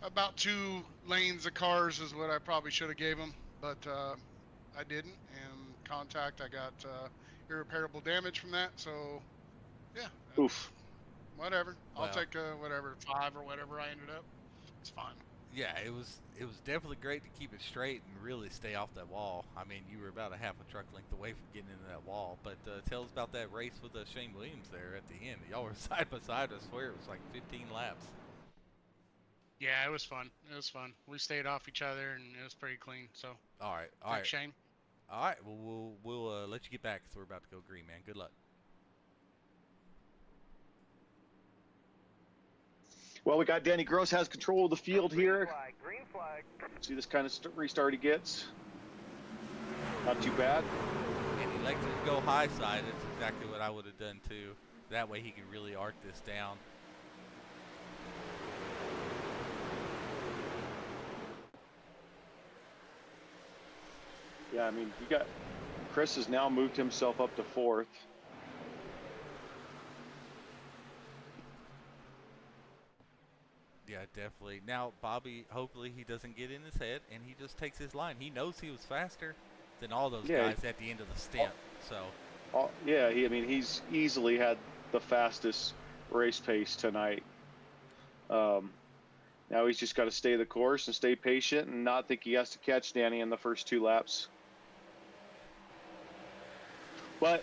about 2 lanes of cars is what I probably should have gave him, but I didn't. And contact, I got irreparable damage from that, so yeah. Oof. Whatever. Wow. I'll take whatever 5 or whatever I ended up. It's fine. Yeah, it was definitely great to keep it straight and really stay off that wall. I mean, you were about a half a truck length away from getting into that wall. But tell us about that race with Shane Williams there at the end. Y'all were side by side. I swear it was like 15 laps. Yeah, it was fun. It was fun. We stayed off each other, and it was pretty clean. So. All right. Thanks, Shane. All right. Well, we'll let you get back because we're about to go green, man. Good luck. Well, we got Danny Gross has control of the field here. Green flag. See this kind of restart he gets. Not too bad. And he likes to go high side. That's exactly what I would have done too. That way he can really arc this down. Yeah, I mean, Chris has now moved himself up to 4th. Yeah, definitely. Now, Bobby, hopefully he doesn't get in his head and he just takes his line. He knows he was faster than all those Yeah. guys at the end of the stint. So, Yeah, I mean, he's easily had the fastest race pace tonight. Now he's just got to stay the course and stay patient and not think he has to catch Danny in the first 2 laps. But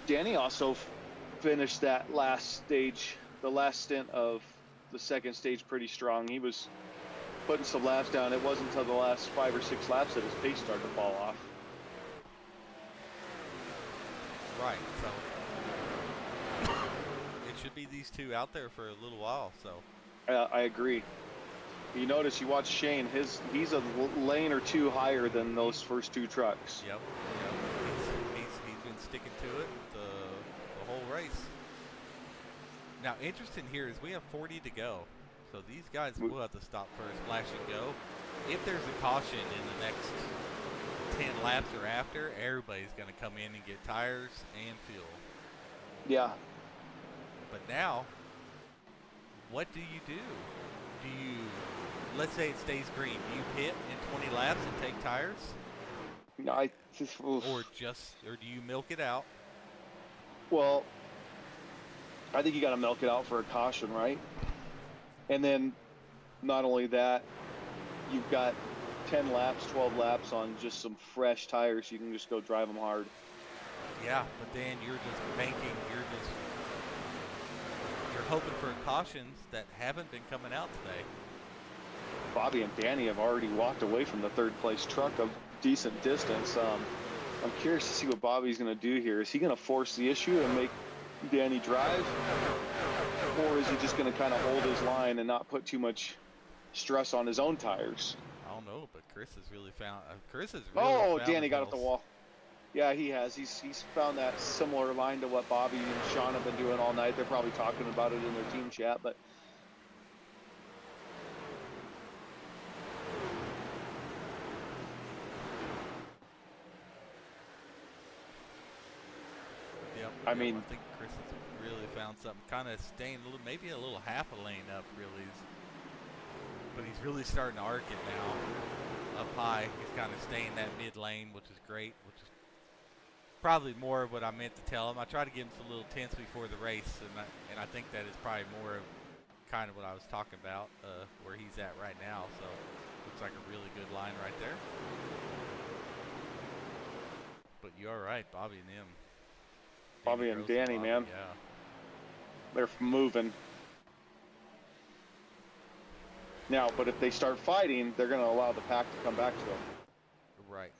Danny also finished that last stage, the last stint of the second stage, pretty strong. He was putting some laps down. It wasn't until the last 5 or 6 laps that his pace started to fall off. right. So, it should be these two out there for a little while. So, I agree. You notice, you watch Shane, he's a lane or 2 higher than those first 2 trucks. yep. He's been sticking to it the whole race. Now, interesting here is we have 40 to go. So these guys will have to stop for a splash and go. If there's a caution in the next 10 laps or after, everybody's going to come in and get tires and fuel. Yeah. But now, what do you do? Let's say it stays green. Do you pit in 20 laps and take tires? No, Or do you milk it out? Well, I think you got to milk it out for a caution, right? And then not only that, you've got 10 laps, 12 laps on just some fresh tires. You can just go drive them hard. Yeah, but then you're just banking. You're hoping for cautions that haven't been coming out today. Bobby and Danny have already walked away from the 3rd place truck a decent distance. I'm curious to see what Bobby's going to do here. Is he going to force the issue and make Danny drive? Or is he just going to kind of hold his line and not put too much stress on his own tires? I don't know, but Chris has really found. Found Danny got those. up the wall. Yeah, he has. He's found that similar line to what Bobby and Sean have been doing all night. They're probably talking about it in their team chat, but I mean, I think Chris has really found something, kind of staying maybe a little half a lane up, really. But he's really starting to arc it now. Up high, he's kind of staying that mid lane, which is great, which is probably more of what I meant to tell him. I tried to give him some little tints before the race, and I think that is probably more of kind of what I was talking about, where he's at right now. So looks like a really good line right there. But you're right, Bobby and him. Bobby and Danny, man. Yeah. They're moving. Now, but if they start fighting, they're going to allow the pack to come back to them. Right.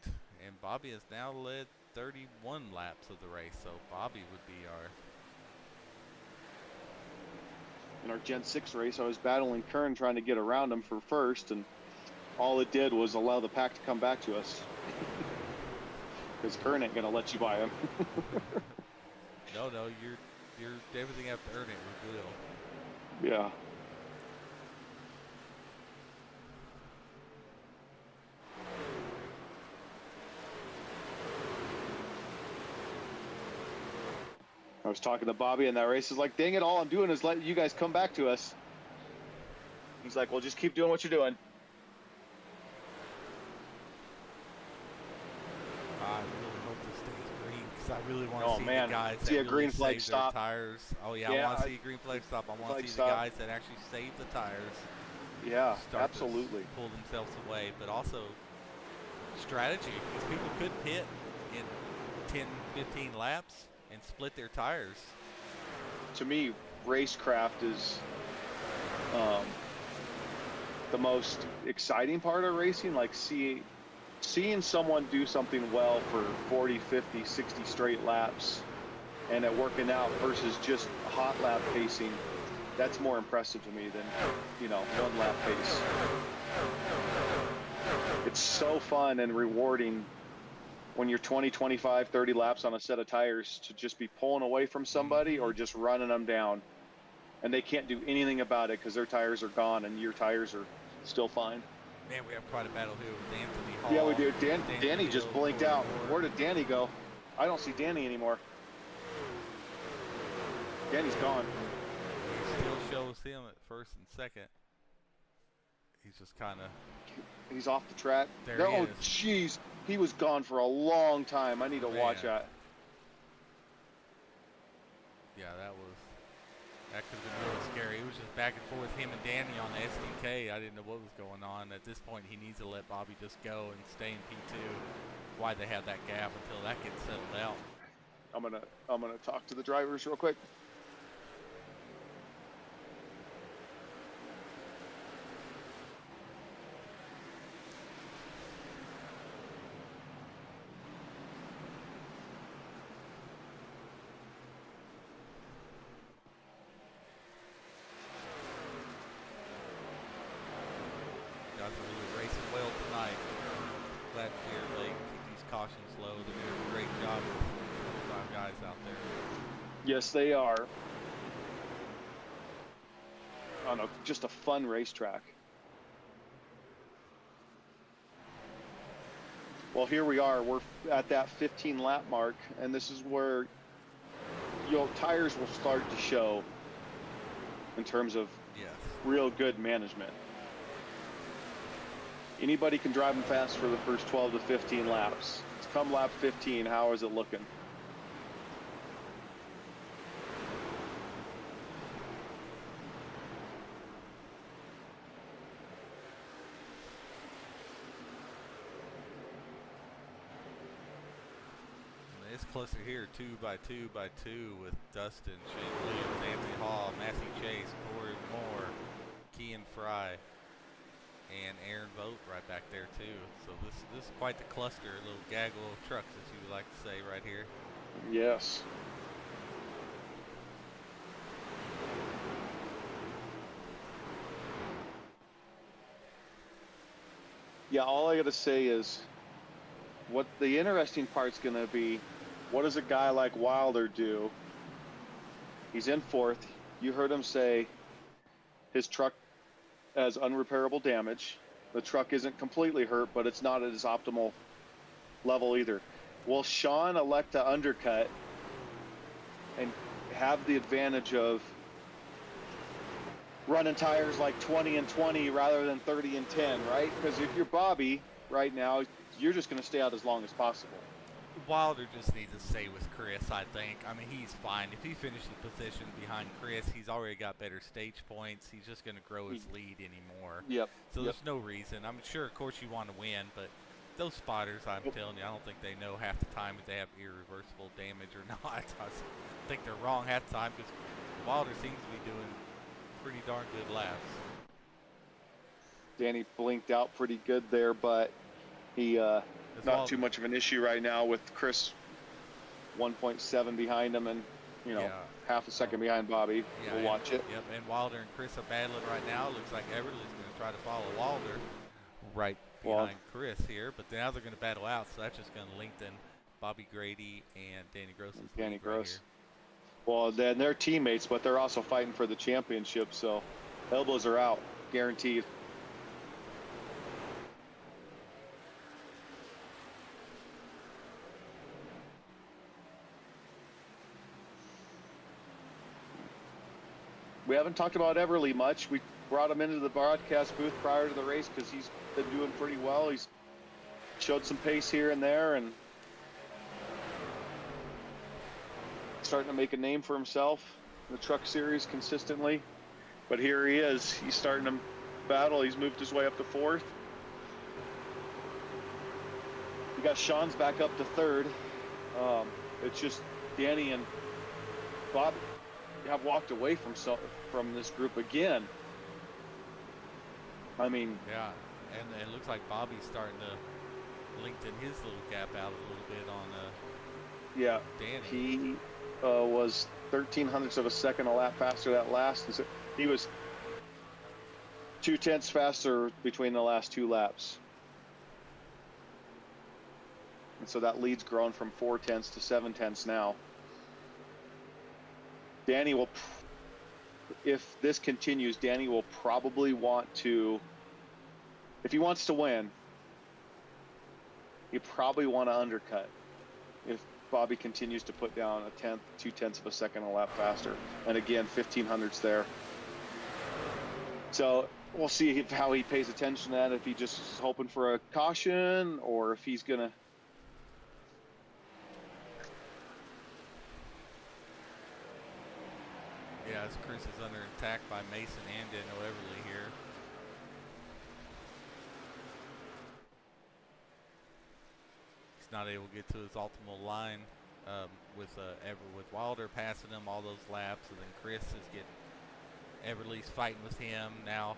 And Bobby has now led 31 laps of the race, so Bobby would be our... In our Gen 6 race, I was battling Kern trying to get around him for first, and all it did was allow the pack to come back to us. Because Kern ain't going to let you buy him. No, you're everything you have to earn it with Will. Yeah. I was talking to Bobby in that race. He's like, dang it, all I'm doing is letting you guys come back to us. He's like, well, just keep doing what you're doing. I really hope this stays green because I really want to see the guys see that a green really flag save stop. their tires. Oh yeah, Yeah, I want to see a green flag stop. I want flag to see stop. the guys that actually save the tires. Yeah, Start to absolutely. pull themselves away, but also strategy because people could pit in 10, 15 laps and split their tires. To me, racecraft is the most exciting part of racing. Like seeing someone do something well for 40, 50, 60 straight laps and it working out versus just hot lap pacing. That's more impressive to me than, one lap pace. It's so fun and rewarding when you're 20, 25, 30 laps on a set of tires to just be pulling away from somebody or just running them down. And they can't do anything about it because their tires are gone and your tires are still fine. Man, we have quite a battle here with Anthony Hall. Yeah, we do. Danny just blinked out. Where did Danny go? I don't see Danny anymore. Danny's gone. He still shows him at first and second. He's just kind of. He's off the track. There No, he oh, is. jeez. He was gone for a long time. I need to watch Man. that. Yeah, that could have been really scary. It was just back and forth, him and Danny on the SDK. I didn't know what was going on. At this point, he needs to let Bobby just go and stay in P2. Why they have that gap until that gets settled out. I'm gonna talk to the drivers real quick. Guys are really racing well tonight. Glad Clear Lake keep these cautions low. They're doing a great job with 5 guys out there. Yes, they are. On just a fun racetrack. Well, here we are. We're at that 15 lap mark, and this is where tires will start to show in terms of Yes. real good management. Anybody can drive them fast for the first 12 to 15 laps. It's come lap 15. How is it looking? It's closer here, 2 by 2 by 2 with Dustin, Shane Williams, Anthony Hall, Matthew Chase, Corey Moore, Kean Fry, and Aaron Vogt right back there too. So this is quite the cluster, a little gaggle of trucks, as you would like to say right here. Yes. Yeah, all I gotta say is what the interesting part's gonna be, what does a guy like Wilder do? He's in 4th. You heard him say his truck has unrepairable damage. The truck isn't completely hurt, but it's not at its optimal level either. Will Sean elect to undercut and have the advantage of running tires like 20 and 20 rather than 30 and 10, right? Because if you're Bobby right now, you're just going to stay out as long as possible. Wilder just needs to stay with Chris, I think. I mean, he's fine. If he finishes position behind Chris, he's already got better stage points. He's just going to grow his lead anymore. Yep. So there's no reason. I'm sure, of course, you want to win, but those spotters, I'm telling you, I don't think they know half the time if they have irreversible damage or not. I think they're wrong half the time because Wilder seems to be doing pretty darn good laps. Danny blinked out pretty good there, but he not too much of an issue right now with Chris 1.7 behind him and, half a second behind Bobby. Yeah, we'll watch it. Yep, and Wilder and Chris are battling right now. Looks like Everly's going to try to follow Wilder right behind Chris here, but now they're going to battle out, so that's just going to lengthen Bobby Grady and Danny Gross's lead right here. Well, then they're teammates, but they're also fighting for the championship, so elbows are out, guaranteed. We haven't talked about Everly much. We brought him into the broadcast booth prior to the race because he's been doing pretty well. He's showed some pace here and there and starting to make a name for himself in the truck series consistently. But here he is. He's starting to battle. He's moved his way up to 4th. We got Sean's back up to 3rd. It's just Danny and Bob have walked away from this group again. I mean, yeah, and it looks like Bobby's starting to lengthen his little gap out a little bit on Danny. He was 0.13 of a second a lap faster that last. He was 0.2 faster between the last 2 laps. And so that lead's grown from 0.4 to 0.7 now. Danny will, if this continues, Danny will probably want to, if he wants to win, he probably want to undercut if Bobby continues to put down a 0.2 of a second a lap faster. And again, 0.15 there. So we'll see how he pays attention to that, if he just is hoping for a caution or if he's going to. Yeah, as Chris is under attack by Mason and Daniel Everly here. He's not able to get to his optimal line with Wilder passing him all those laps, and then Chris is getting Everly's fighting with him. Now,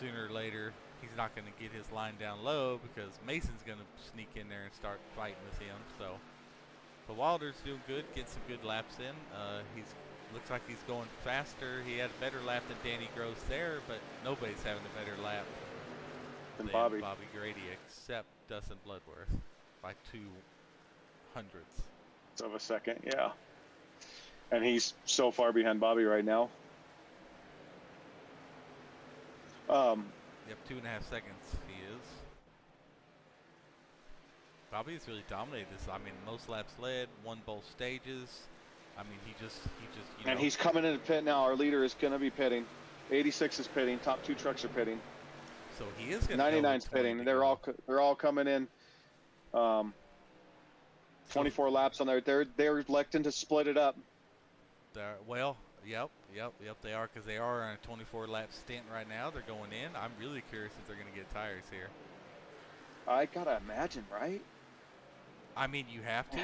sooner or later, he's not going to get his line down low because Mason's going to sneak in there and start fighting with him. So, but Wilder's doing good, getting some good laps in. Looks like he's going faster. He had a better lap than Danny Gross there, but nobody's having a better lap than Bobby Grady, except Dustin Bloodworth by 0.02 of a second. Yeah, and he's so far behind Bobby right now. Yep, 2.5 seconds he is. Bobby's really dominated this. I mean, most laps led, won both stages. I mean, he just, and he's coming in to pit now. Our leader is going to be pitting. 86 is pitting. Top 2 trucks are pitting. So he is going to 99's pitting. They're all coming in. 24 laps on there. They're electing to split it up. Well, yep, they are, because they are on a 24 lap stint right now. They're going in. I'm really curious if they're going to get tires here. I gotta imagine, right? I mean, you have to.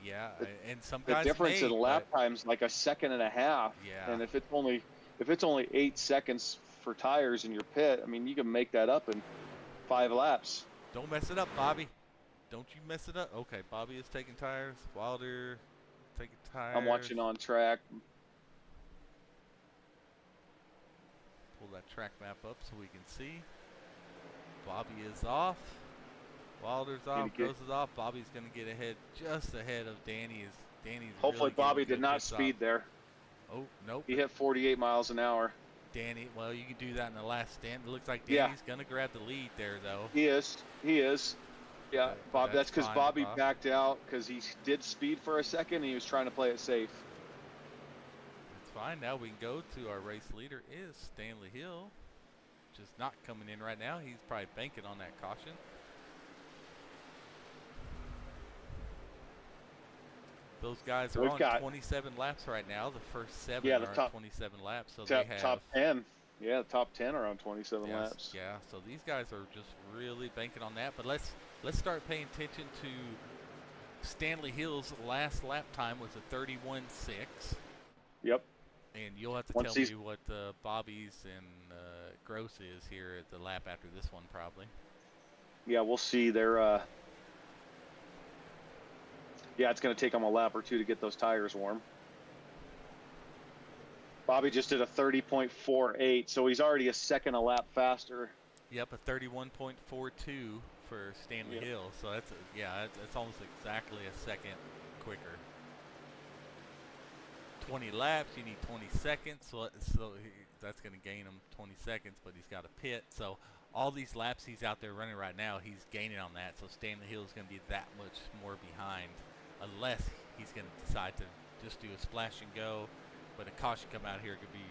Yeah. And some guys. The difference in lap but, times like 1.5 seconds. Yeah. And if it's only 8 seconds for tires in your pit, I mean, you can make that up in 5 laps. Don't mess it up, Bobby. Don't you mess it up. Okay, Bobby is taking tires. Wilder taking tires. I'm watching on track. Pull that track map up so we can see. Bobby is off. Wilder's off. Gross is off. Bobby's going to get ahead, just ahead of Danny. Danny's hopefully really Bobby did not speed there. Oh, nope. He hit 48 miles an hour. Danny, well, you can do that in the last stint. It looks like Danny's going to grab the lead there, though. He is. Yeah, Bob. That's because Bobby backed out because he did speed for a second and he was trying to play it safe. That's fine. Now we can go to our race leader is Stanley Hill, which is not coming in right now. He's probably banking on that caution. Those guys are on 27 laps right now. The first 7 are on 27 laps. So they have top 10. Yeah, the top 10 are on 27 laps. Yeah, so these guys are just really banking on that. But let's start paying attention to Stanley Hill's last lap time was a 31.6. Yep. And you'll have to tell me what Bobby's and Gross is here at the lap after this one, probably. Yeah, we'll see. They're yeah, it's going to take them a lap or 2 to get those tires warm. Bobby just did a 30.48, so he's already a second a lap faster. Yep, a 31.42 for Stanley Hill. So that's that's almost exactly a second quicker. 20 laps, you need 20 seconds. So that's going to gain him 20 seconds, but he's got a pit. So all these laps he's out there running right now, he's gaining on that. So Stanley Hill is going to be that much more behind, unless he's going to decide to just do a splash and go. But a caution come out here could be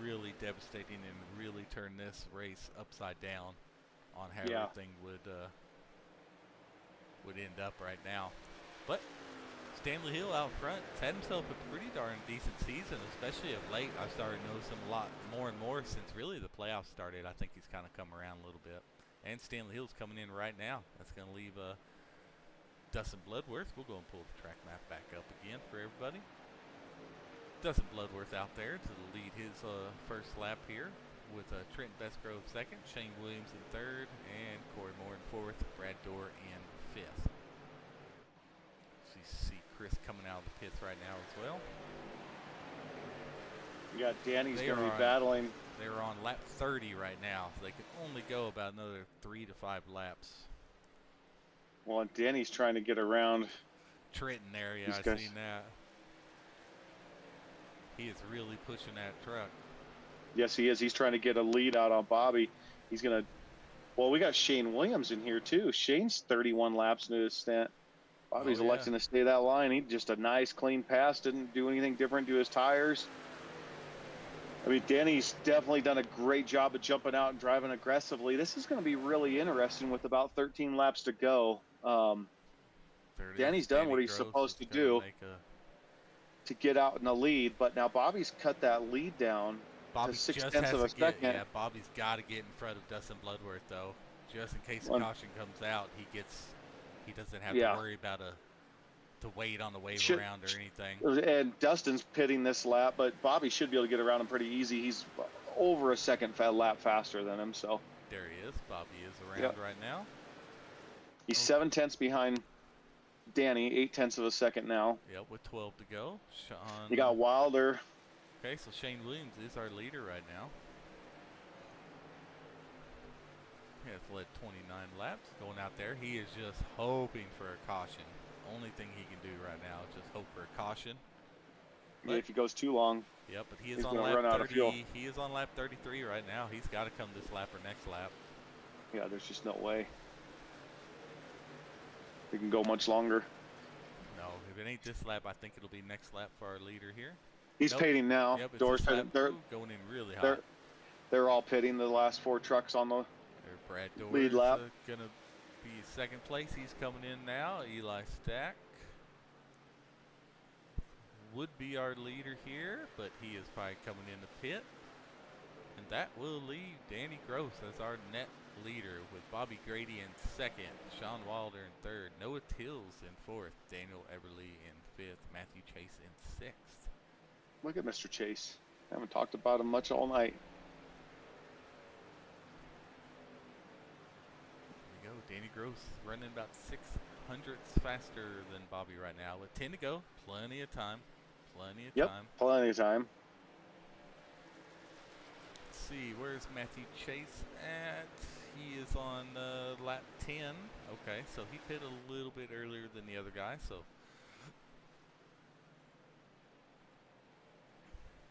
really devastating and really turn this race upside down on how everything would end up right now. But Stanley Hill out front has had himself a pretty darn decent season, especially of late. I've started to notice him a lot more and more since really the playoffs started. I think he's kind of come around a little bit. And Stanley Hill's coming in right now. That's going to leave Dustin Bloodworth. We'll go and pull the track map back up again for everybody. Dustin Bloodworth out there to lead his first lap here with Trent Bestgrove second, Shane Williams in third, and Corey Moore in fourth, Brad Dorr in fifth. So you see Chris coming out of the pits right now as well. You got Danny's going to be battling. They're on lap 30 right now. So they can only go about another 3 to 5 laps. Well, and Danny's trying to get around Trenton there. Yeah, I've seen that. He is really pushing that truck. Yes, he is. He's trying to get a lead out on Bobby. He's going to. Well, we got Shane Williams in here, too. Shane's 31 laps into his stint. Bobby's electing to stay that line. He just a nice, clean pass. Didn't do anything different to his tires. I mean, Danny's definitely done a great job of jumping out and driving aggressively. This is going to be really interesting with about 13 laps to go. Danny's done what he's supposed to do to get out in the lead, but now Bobby's cut that lead down to 0.6 of a second. Yeah, Bobby's got to get in front of Dustin Bloodworth, though, just in case the caution comes out. He doesn't have to worry about to wait on the wave around or anything. And Dustin's pitting this lap, but Bobby should be able to get around him pretty easy. He's over a second lap faster than him, so. There he is. Bobby is around right now. He's 7/10 behind Danny, 0.8 of a second now. Yep, with 12 to go. Sean. You got Wilder. Okay, so Shane Williams is our leader right now. He has led 29 laps. Going out there, he is just hoping for a caution. Only thing he can do right now is just hope for a caution. Yeah, if he goes too long. Yep, but he is on lap 30. He is on lap 33 right now. He's got to come this lap or next lap. Yeah, there's just no way he can go much longer. No, if it ain't this lap, I think it'll be next lap for our leader here. He's pitting now. Yep, Doors pitting. They're going in really hot. They're all pitting, the last 4 trucks on the Brad Doors, lead lap. Gonna be second place. He's coming in now. Eli Stack would be our leader here, but he is probably coming in the pit. And that will leave Danny Gross as our net leader, with Bobby Grady in second, Sean Wilder in third, Noah Tills in fourth, Daniel Eberly in fifth, Matthew Chase in sixth. Look at Mr. Chase. I haven't talked about him much all night. There we go. Danny Gross running about 600ths faster than Bobby right now with 10 to go. Plenty of time. Plenty of time. Plenty of time. Let's see, where's Matthew Chase at? He is on lap 10. Okay, so he pitted a little bit earlier than the other guy, so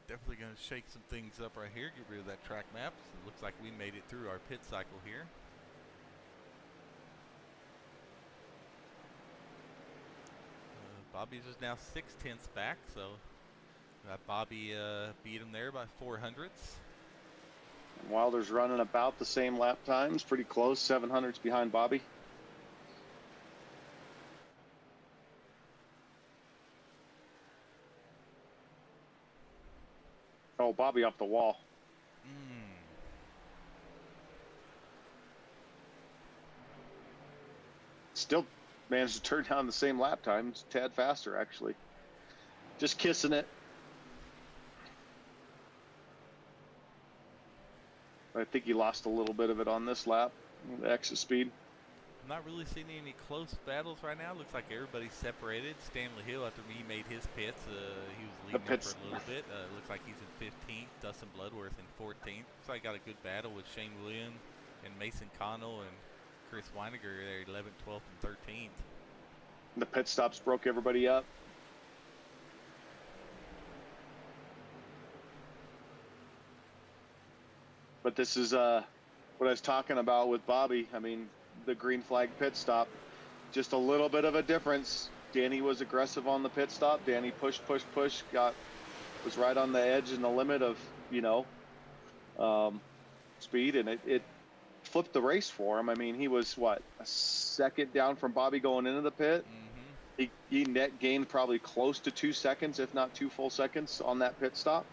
definitely going to shake some things up right here, get rid of that track map. So it looks like we made it through our pit cycle here. Bobby's just now 0.6 back, so Bobby beat him there by 0.04. Wilder's running about the same lap times, pretty close, 700s behind Bobby. Oh, Bobby off the wall. Still managed to turn down the same lap time. It's a tad faster, actually. Just kissing it. I think he lost a little bit of it on this lap, the exit speed. I'm not really seeing any close battles right now. Looks like everybody's separated. Stanley Hill, after he made his pits, he was leading up for a little bit. Looks like he's in 15th. Dustin Bloodworth in 14th. So I got a good battle with Shane Williams and Mason Connell and Chris Weiniger there, 11th, 12th, and 13th. The pit stops broke everybody up. But this is what I was talking about with Bobby. I mean, the green flag pit stop, just a little bit of a difference. Danny was aggressive on the pit stop. Danny pushed, was right on the edge and the limit of, speed, and it flipped the race for him. I mean, he was, a second down from Bobby going into the pit. Mm-hmm. He net gained probably close to 2 seconds, if not 2 full seconds on that pit stop.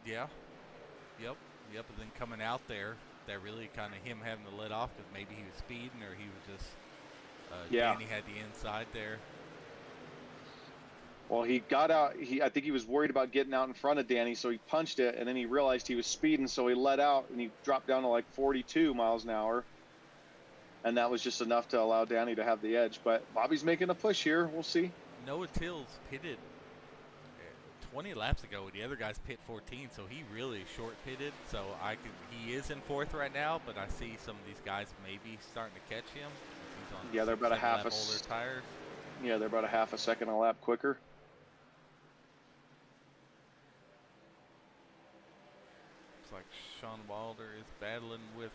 Yeah. Yep. And then coming out there, that really kind of him having to let off because maybe he was speeding or he was just, Danny had the inside there. Well, he got out. I think he was worried about getting out in front of Danny, so he punched it, and then he realized he was speeding, so he let out, and he dropped down to like 42 miles an hour. And that was just enough to allow Danny to have the edge. But Bobby's making a push here. We'll see. Noah Tills pitted 20 laps ago. The other guys pit 14, so he really short pitted. So he is in 4th right now, but I see some of these guys maybe starting to catch him. He's on they're about a half older tires. Yeah, they're about a half a second a lap quicker. Looks like Sean Wilder is battling with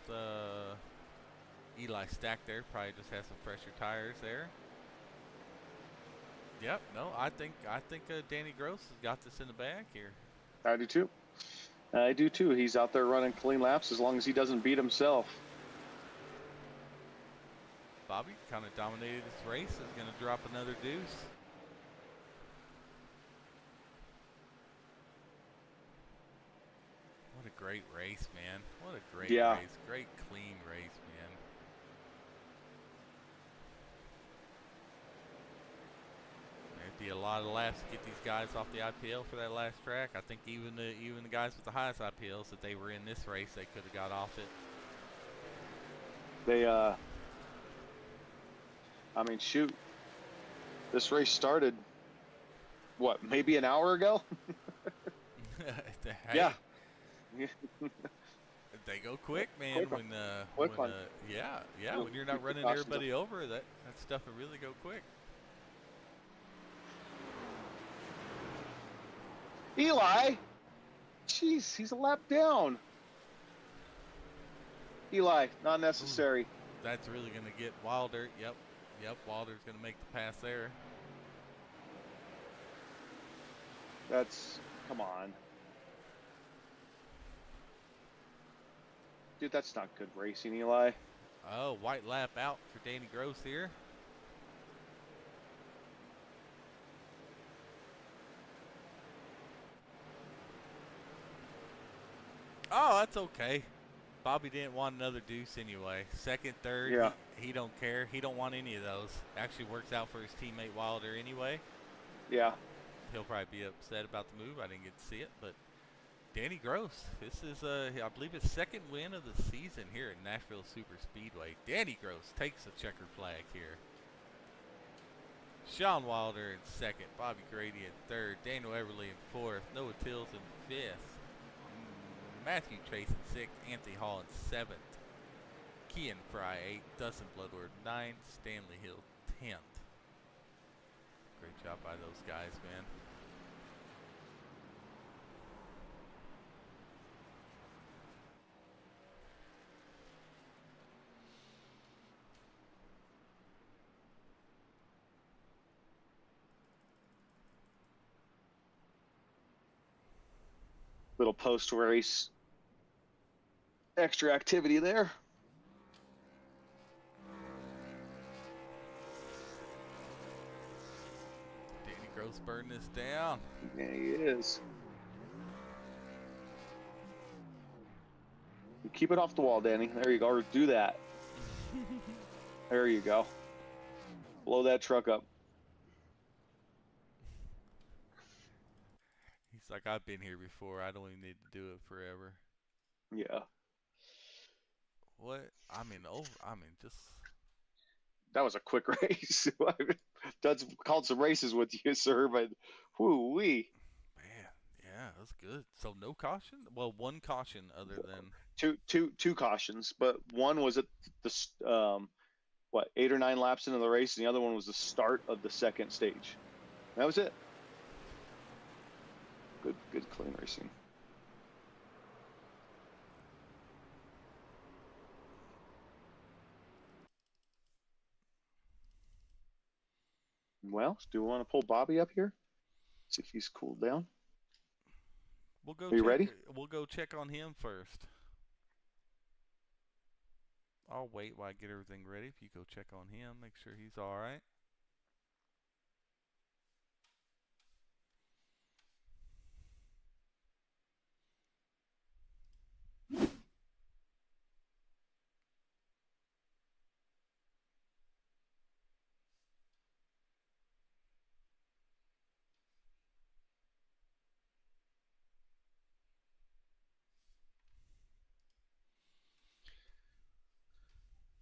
Eli Stack there. Probably just has some fresher tires there. Yep. No, I think Danny Gross has got this in the bag here. I do too. I do too. He's out there running clean laps as long as he doesn't beat himself. Bobby kind of dominated this race. Is going to drop another deuce. What a great race, man. What a great race. Great clean race, man. There'd be a lot of laps to get these guys off the IPL for that last track. I think even the guys with the highest IPLs that they were in this race, they could have got off it. They I mean, shoot. This race started, what, maybe an hour ago? Hey, yeah. They go quick, man. Quick one. When you're not running everybody over, that stuff will really go quick. Eli! Jeez, he's a lap down. Eli, not necessary. Ooh, that's really going to get Wilder. Yep, Wilder's going to make the pass there. Come on. Dude, that's not good racing, Eli. Oh, white lap out for Danny Gross here. Oh, that's okay. Bobby didn't want another deuce anyway. Second, third, yeah. He don't care. He don't want any of those. Actually works out for his teammate Wilder anyway. Yeah. He'll probably be upset about the move. I didn't get to see it, but Danny Gross, this is, I believe, his second win of the season here at Nashville Superspeedway. Danny Gross takes the checkered flag here. Sean Wilder in second, Bobby Grady in third, Daniel Everly in fourth, Noah Tills in fifth, Matthew Chase in sixth, Anthony Hall in seventh, Kean Fry eighth, Dustin Bloodward ninth, Stanley Hill 10th. Great job by those guys, man. Little post-race extra activity there. Danny Gross burning this down. Yeah, he is. Keep it off the wall, Danny. There you go. Or do that. There you go. Blow that truck up. He's like, I've been here before. I don't even need to do it forever. Yeah. What? I mean, just. That was a quick race. That's called some races with you, sir, but whoo-wee. Man, yeah, that's good. So no caution? Well, one caution other than. Two cautions, but one was at the, 8 or 9 laps into the race, and the other one was the start of the second stage. That was it. Good clean racing. Well, do we want to pull Bobby up here? See if he's cooled down. We'll go. Are you ready? We'll go check on him first. I'll wait while I get everything ready. If you go check on him, make sure he's all right.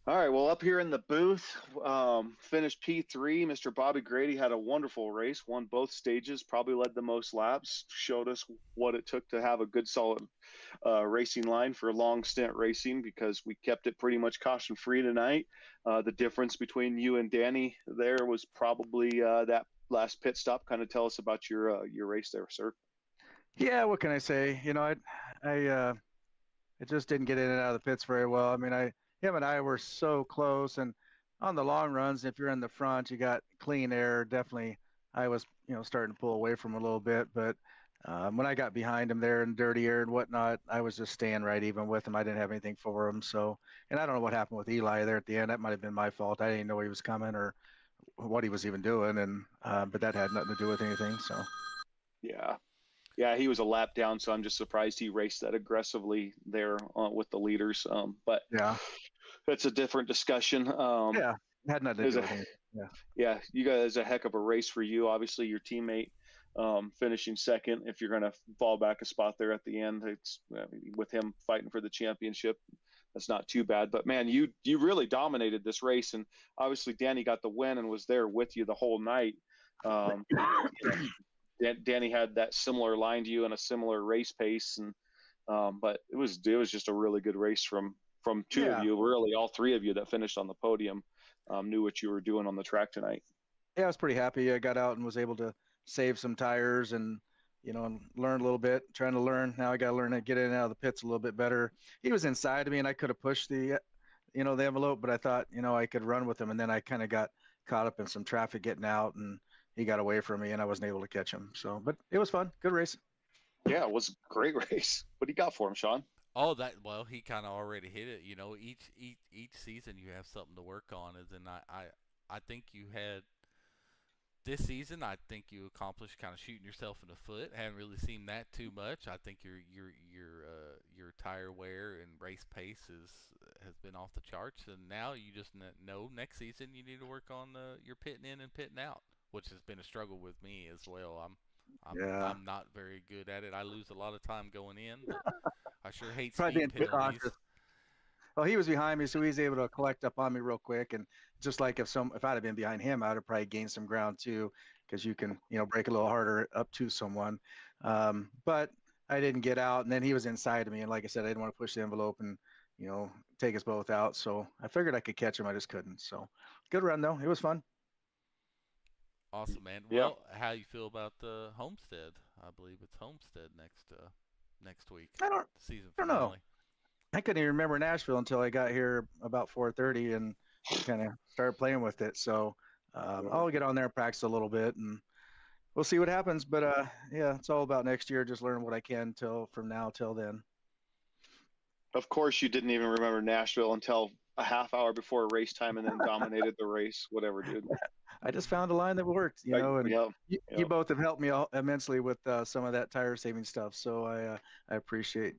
All right, well, up here in the booth, finished P3. Mr. Bobby Grady had a wonderful race, won both stages, probably led the most laps, showed us what it took to have a good, solid racing line for a long stint racing, because we kept it pretty much caution-free tonight. The difference between you and Danny there was probably that last pit stop. Kind of tell us about your race there, sir. Yeah, what can I say? You know, I just didn't get in and out of the pits very well. I mean, him and I were so close, and on the long runs, if you're in the front, you got clean air, definitely I was, starting to pull away from him a little bit. But when I got behind him there in dirty air and whatnot, I was just staying right even with him. I didn't have anything for him. So, and I don't know what happened with Eli there at the end. That might have been my fault. I didn't know he was coming or what he was even doing. And but that had nothing to do with anything. So. Yeah, he was a lap down, so I'm just surprised he raced that aggressively there with the leaders. But Yeah. that's a different discussion. Yeah. It had nothing to do with anything. Yeah, you guys, a heck of a race for you. Obviously, your teammate finishing second. If you're going to fall back a spot there at the end, it's with him fighting for the championship. That's not too bad. But man, you really dominated this race, and obviously Danny got the win and was there with you the whole night. Danny had that similar line to you and a similar race pace, and but it was just a really good race from two of you, really all three of you that finished on the podium. Knew what you were doing on the track tonight. Yeah, I was pretty happy. I got out and was able to save some tires and and learn a little bit. Trying to learn now. I got to learn to get in and out of the pits a little bit better. He was inside of me, and I could have pushed the the envelope, but I thought I could run with him, and then I kind of got caught up in some traffic getting out, and he got away from me, and I wasn't able to catch him. So, but it was fun. Good race. Yeah, it was a great race. What do you got for him, Sean? Oh, well, he kind of already hit it. Each season you have something to work on. And I think you had this season. I think you accomplished kind of shooting yourself in the foot. Haven't really seen that too much. I think your tire wear and race pace has been off the charts. And now you just know next season you need to work on your pitting in and pitting out, which has been a struggle with me as well. I'm not very good at it. I lose a lot of time going in, but I sure hate speed penalties. Well, he was behind me, so he was able to collect up on me real quick. And just like if I'd have been behind him, I'd have probably gained some ground too, because you can brake a little harder up to someone. But I didn't get out, and then he was inside of me, and like I said, I didn't want to push the envelope and take us both out. So I figured I could catch him. I just couldn't. So good run though. It was fun. Awesome, man. Well, how you feel about the Homestead? I believe it's Homestead next week. I don't know. I couldn't even remember Nashville until I got here about 4:30 and kind of started playing with it. So I'll get on there and practice a little bit, and we'll see what happens. But yeah, it's all about next year. Just learn what I can from now till then. Of course, you didn't even remember Nashville until a half hour before race time, and then dominated the race. Whatever, dude. I just found a line that worked, and you both have helped me immensely with some of that tire saving stuff. So I appreciate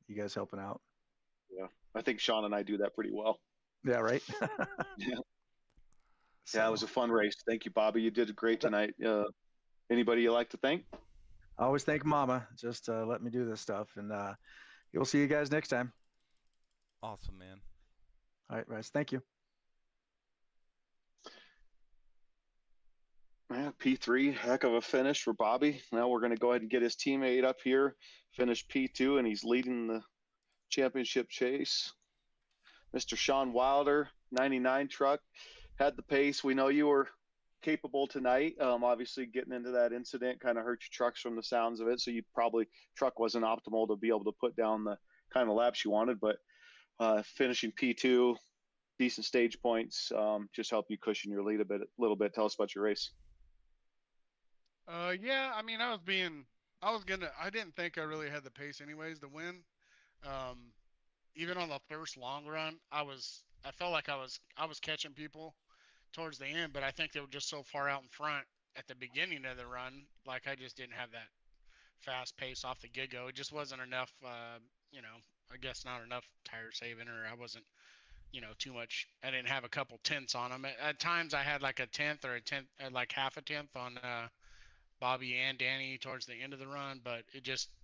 you guys helping out. Yeah, I think Sean and I do that pretty well. Yeah, right. Yeah, it was a fun race. Thank you, Bobby. You did great tonight. Anybody you like to thank? I always thank Mama. Just let me do this stuff, and we'll see you guys next time. Awesome, man. All right, guys. Thank you. Yeah, P3, heck of a finish for Bobby. Now we're going to go ahead and get his teammate up here, finish P2, and he's leading the championship chase. Mr. Sean Wilder, 99 truck, had the pace. We know you were capable tonight. Obviously, getting into that incident kind of hurt your trucks from the sounds of it, so you probably truck wasn't optimal to be able to put down the kind of laps you wanted, but finishing P2, decent stage points, just help you cushion your lead a little bit. Tell us about your race. Yeah, I mean, I didn't think I really had the pace anyways to win. Even on the first long run, I felt like I was catching people towards the end, but I think they were just so far out in front at the beginning of the run, like I just didn't have that fast pace off the get-go. It just wasn't enough, I guess not enough tire saving, or I wasn't, too much. I didn't have a couple tenths on them. At times I had like a tenth or like half a tenth on Bobby and Danny towards the end of the run, but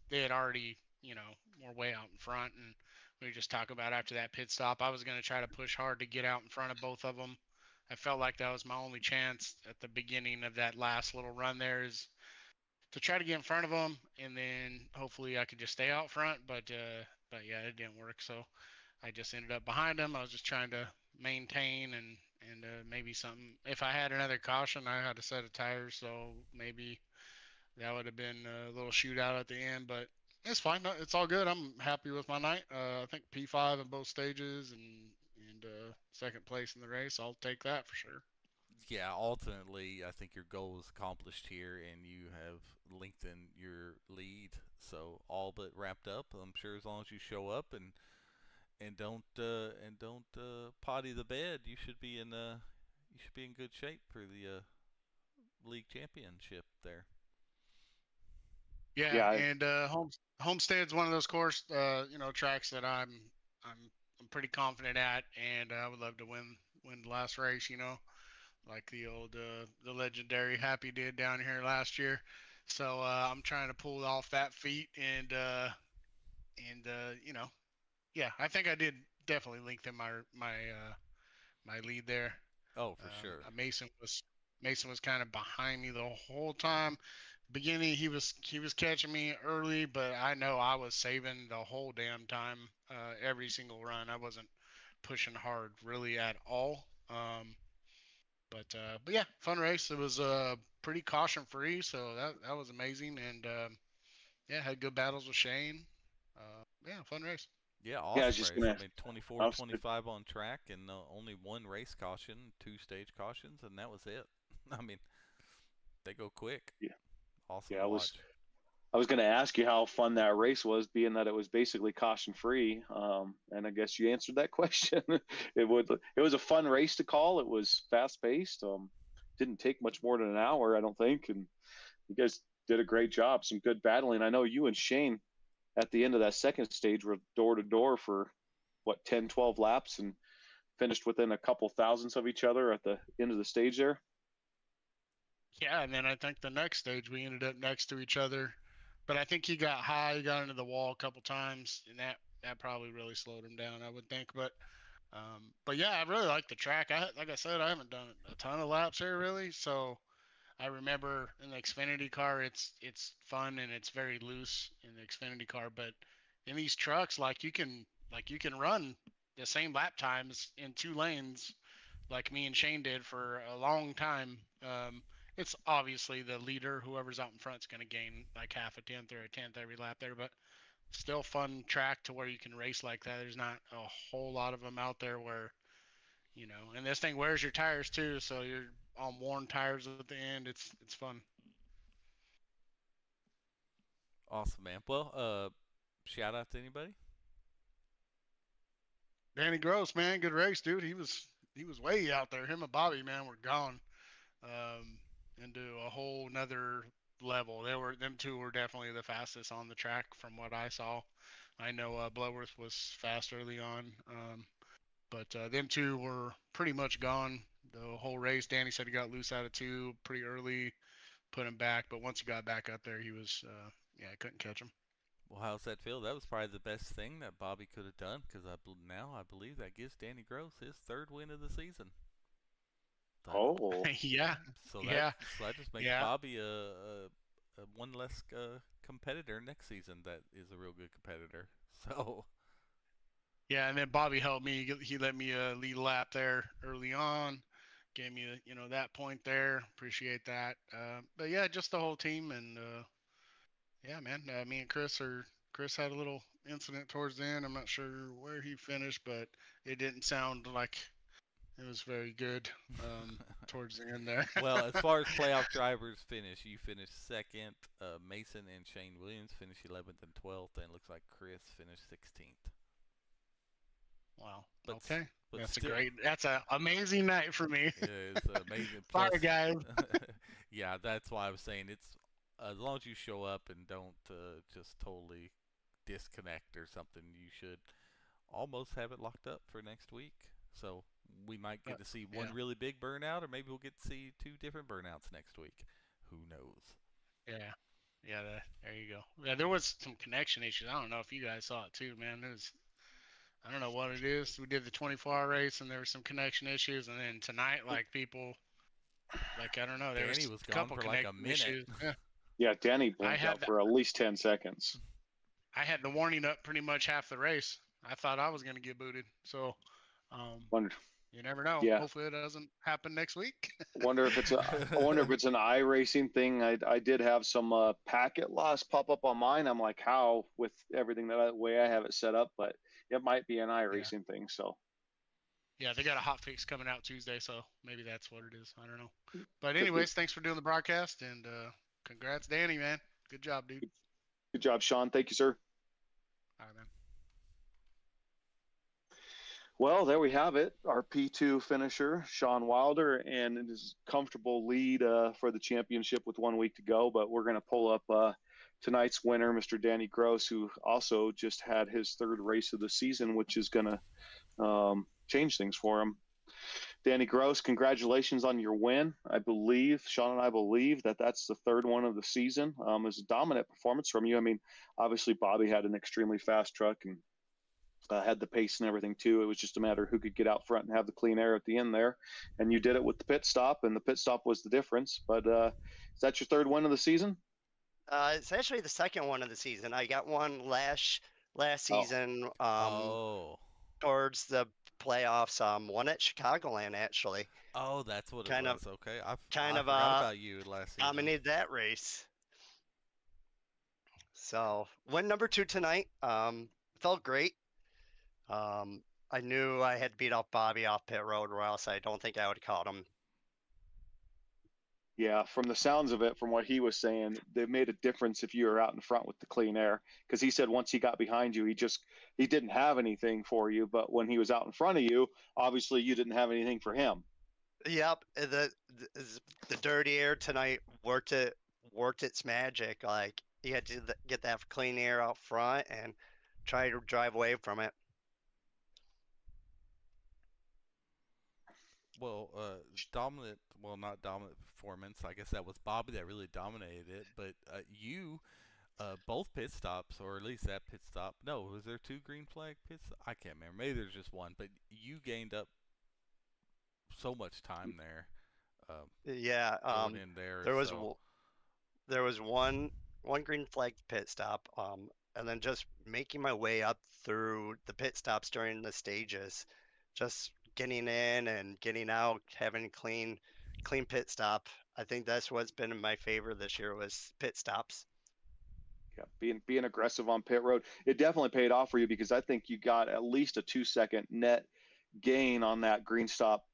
they had already, were way out in front. And we just talked about after that pit stop, I was going to try to push hard to get out in front of both of them. I felt like that was my only chance at the beginning of that last little run there, is to try to get in front of them, and then hopefully I could just stay out front. But yeah, it didn't work. So I just ended up behind them. I was just trying to maintain and maybe something. If I had another caution, I had a set of tires, so maybe that would have been a little shootout at the end. But it's fine. It's all good. I'm happy with my night. I think P5 in both stages and second place in the race. I'll take that for sure. Yeah, ultimately, I think your goal is accomplished here, and you have lengthened your lead. So all but wrapped up. I'm sure as long as you show up and don't potty the bed, you should be in good shape for the league championship there. Yeah, Yeah, and Homestead's one of those tracks that I'm pretty confident at, and I would love to win the last race. Like the legendary Happy did down here last year. So I'm trying to pull off that feat, and yeah, I think I did definitely lengthen my lead there. Oh, for sure. Mason was kind of behind me the whole time. Beginning, he was catching me early, but I know I was saving the whole damn time. Every single run, I wasn't pushing hard really at all. But yeah, fun race. It was pretty caution free, so that was amazing. And yeah, had good battles with Shane. Yeah, fun race. Yeah, yeah. I was awesome just race. I gonna. mean, I 24, was, 25 on track, and only one race caution, two stage cautions, and that was it. I mean, they go quick. yeah, Awesome yeah. to watch. I was going to ask you how fun that race was, being that it was basically caution free. And I guess you answered that question. It was a fun race to call. It was fast paced. Didn't take much more than an hour, I don't think. And you guys did a great job. Some good battling. I know you and Shane at the end of that second stage were door to door for what, 10, 12 laps, and finished within a couple thousandths of each other at the end of the stage there. Yeah, and then I think the next stage we ended up next to each other, but I think he got high, he got into the wall a couple times, and that probably really slowed him down, I would think. But yeah, I really like the track. Like I said, I haven't done a ton of laps here really, so I remember in the Xfinity car, it's fun and it's very loose in the Xfinity car, but in these trucks, like you can run the same lap times in two lanes like me and Shane did for a long time. It's obviously the leader, whoever's out in front, is going to gain like half a tenth or a tenth every lap there, but still fun track to where you can race like that. There's not a whole lot of them out there where, and this thing wears your tires too, so you're on worn tires at the end. It's fun. Awesome, man. Well, shout out to anybody? Danny Gross, man, good race, dude. He was way out there. Him and Bobby, man, were gone um, into a whole nother level. Them two were definitely the fastest on the track from what I saw. I know Bloodworth was fast early on, but them two were pretty much gone the whole race. Danny said he got loose out of two pretty early, put him back, but once he got back up there, he was yeah, I couldn't catch him. Well, how's that feel? That was probably the best thing that Bobby could have done because now I believe that gives Danny Gross his third win of the season. That, Oh, Yeah, so that yeah, so that just makes yeah. Bobby a one less competitor next season that is a real good competitor. So Yeah, and then Bobby helped me. He let me lead a lap there early on, gave me that point there. Appreciate that. But yeah, just the whole team and yeah, man. Me and Chris had a little incident towards the end. I'm not sure where he finished, but it didn't sound like it was very good towards the end there. well, as far as playoff drivers finish, you finished second. Mason and Shane Williams finished 11th and 12th, and it looks like Chris finished 16th. Wow. But Okay. but That's still, that's an amazing night for me. it's amazing. Fire Plus, guys. yeah, that's why I was saying it's as long as you show up and don't just totally disconnect or something, you should almost have it locked up for next week. So we might get to see one Yeah. really big burnout, or maybe we'll get to see two different burnouts next week. Who knows? Yeah. Yeah, there you go. Yeah, there was some connection issues. I don't know if you guys saw it too, man. I don't know what it is. We did the 24-hour race and there were some connection issues, and then tonight, like people, like I don't know, there Danny was was a gone couple for like a connection minute. issues. Yeah. yeah. Danny I blinked had out the, for at least 10 seconds. I had the warning up pretty much half the race. I thought I was gonna get booted. So, um, Wonder, you never know. yeah. Hopefully it doesn't happen next week. Wonder if it's I wonder if it's an iRacing thing. I did have some packet loss pop up on mine. I'm like, how with everything that way I have it set up, but it might be an Yeah. iRacing thing. So Yeah, they got a hot fix coming out Tuesday, so maybe that's what it is. I don't know. But Could be. anyways, thanks for doing the broadcast, and congrats, Danny, man. Good job, dude. Good job, Sean. Thank you, sir. All right, man. Well, there we have it. Our P2 finisher, Sean Wilder, and his comfortable lead for the championship with 1 week to go. But we're going to pull up tonight's winner, Mr. Danny Gross, who also just had his third race of the season, which is going to change things for him. Danny Gross, congratulations on your win. I believe, Sean and I believe that that's the third one of the season. It was a dominant performance from you. I mean, obviously Bobby had an extremely fast truck and had the pace and everything too. It was just a matter of who could get out front and have the clean air at the end there. And you did it with the pit stop, and the pit stop was the difference. But is that your third win of the season? It's actually the second one of the season. I got one last season towards the playoffs. One at Chicagoland, actually. Oh, that's what Kind it of- was. Okay, I kind of, forgot about you last season. Dominated that race. So win number 2 tonight. Felt great. I knew I had to beat up Bobby off pit road, or else I don't think I would have caught him. Yeah, from the sounds of it, from what he was saying, they made a difference if you were out in front with the clean air. Because he said once he got behind you, he didn't have anything for you. But when he was out in front of you, obviously you didn't have anything for him. Yep, the dirty air tonight worked its magic. Like, you had to get that clean air out front and try to drive away from it. Well, not dominant performance. I guess that was Bobby that really dominated it. But you, both pit stops, or at least that pit stop. No, was there 2 green flag pits? I can't remember. Maybe there's just one. But you gained up so much time there. Yeah, going in there. There was one green flag pit stop, and then just making my way up through the pit stops during the stages, just getting in and getting out, having clean pit stop. I think that's what's been in my favor this year, was pit stops. Yeah, being aggressive on pit road, it definitely paid off for you, because I think you got at least a 2-second net gain on that green stop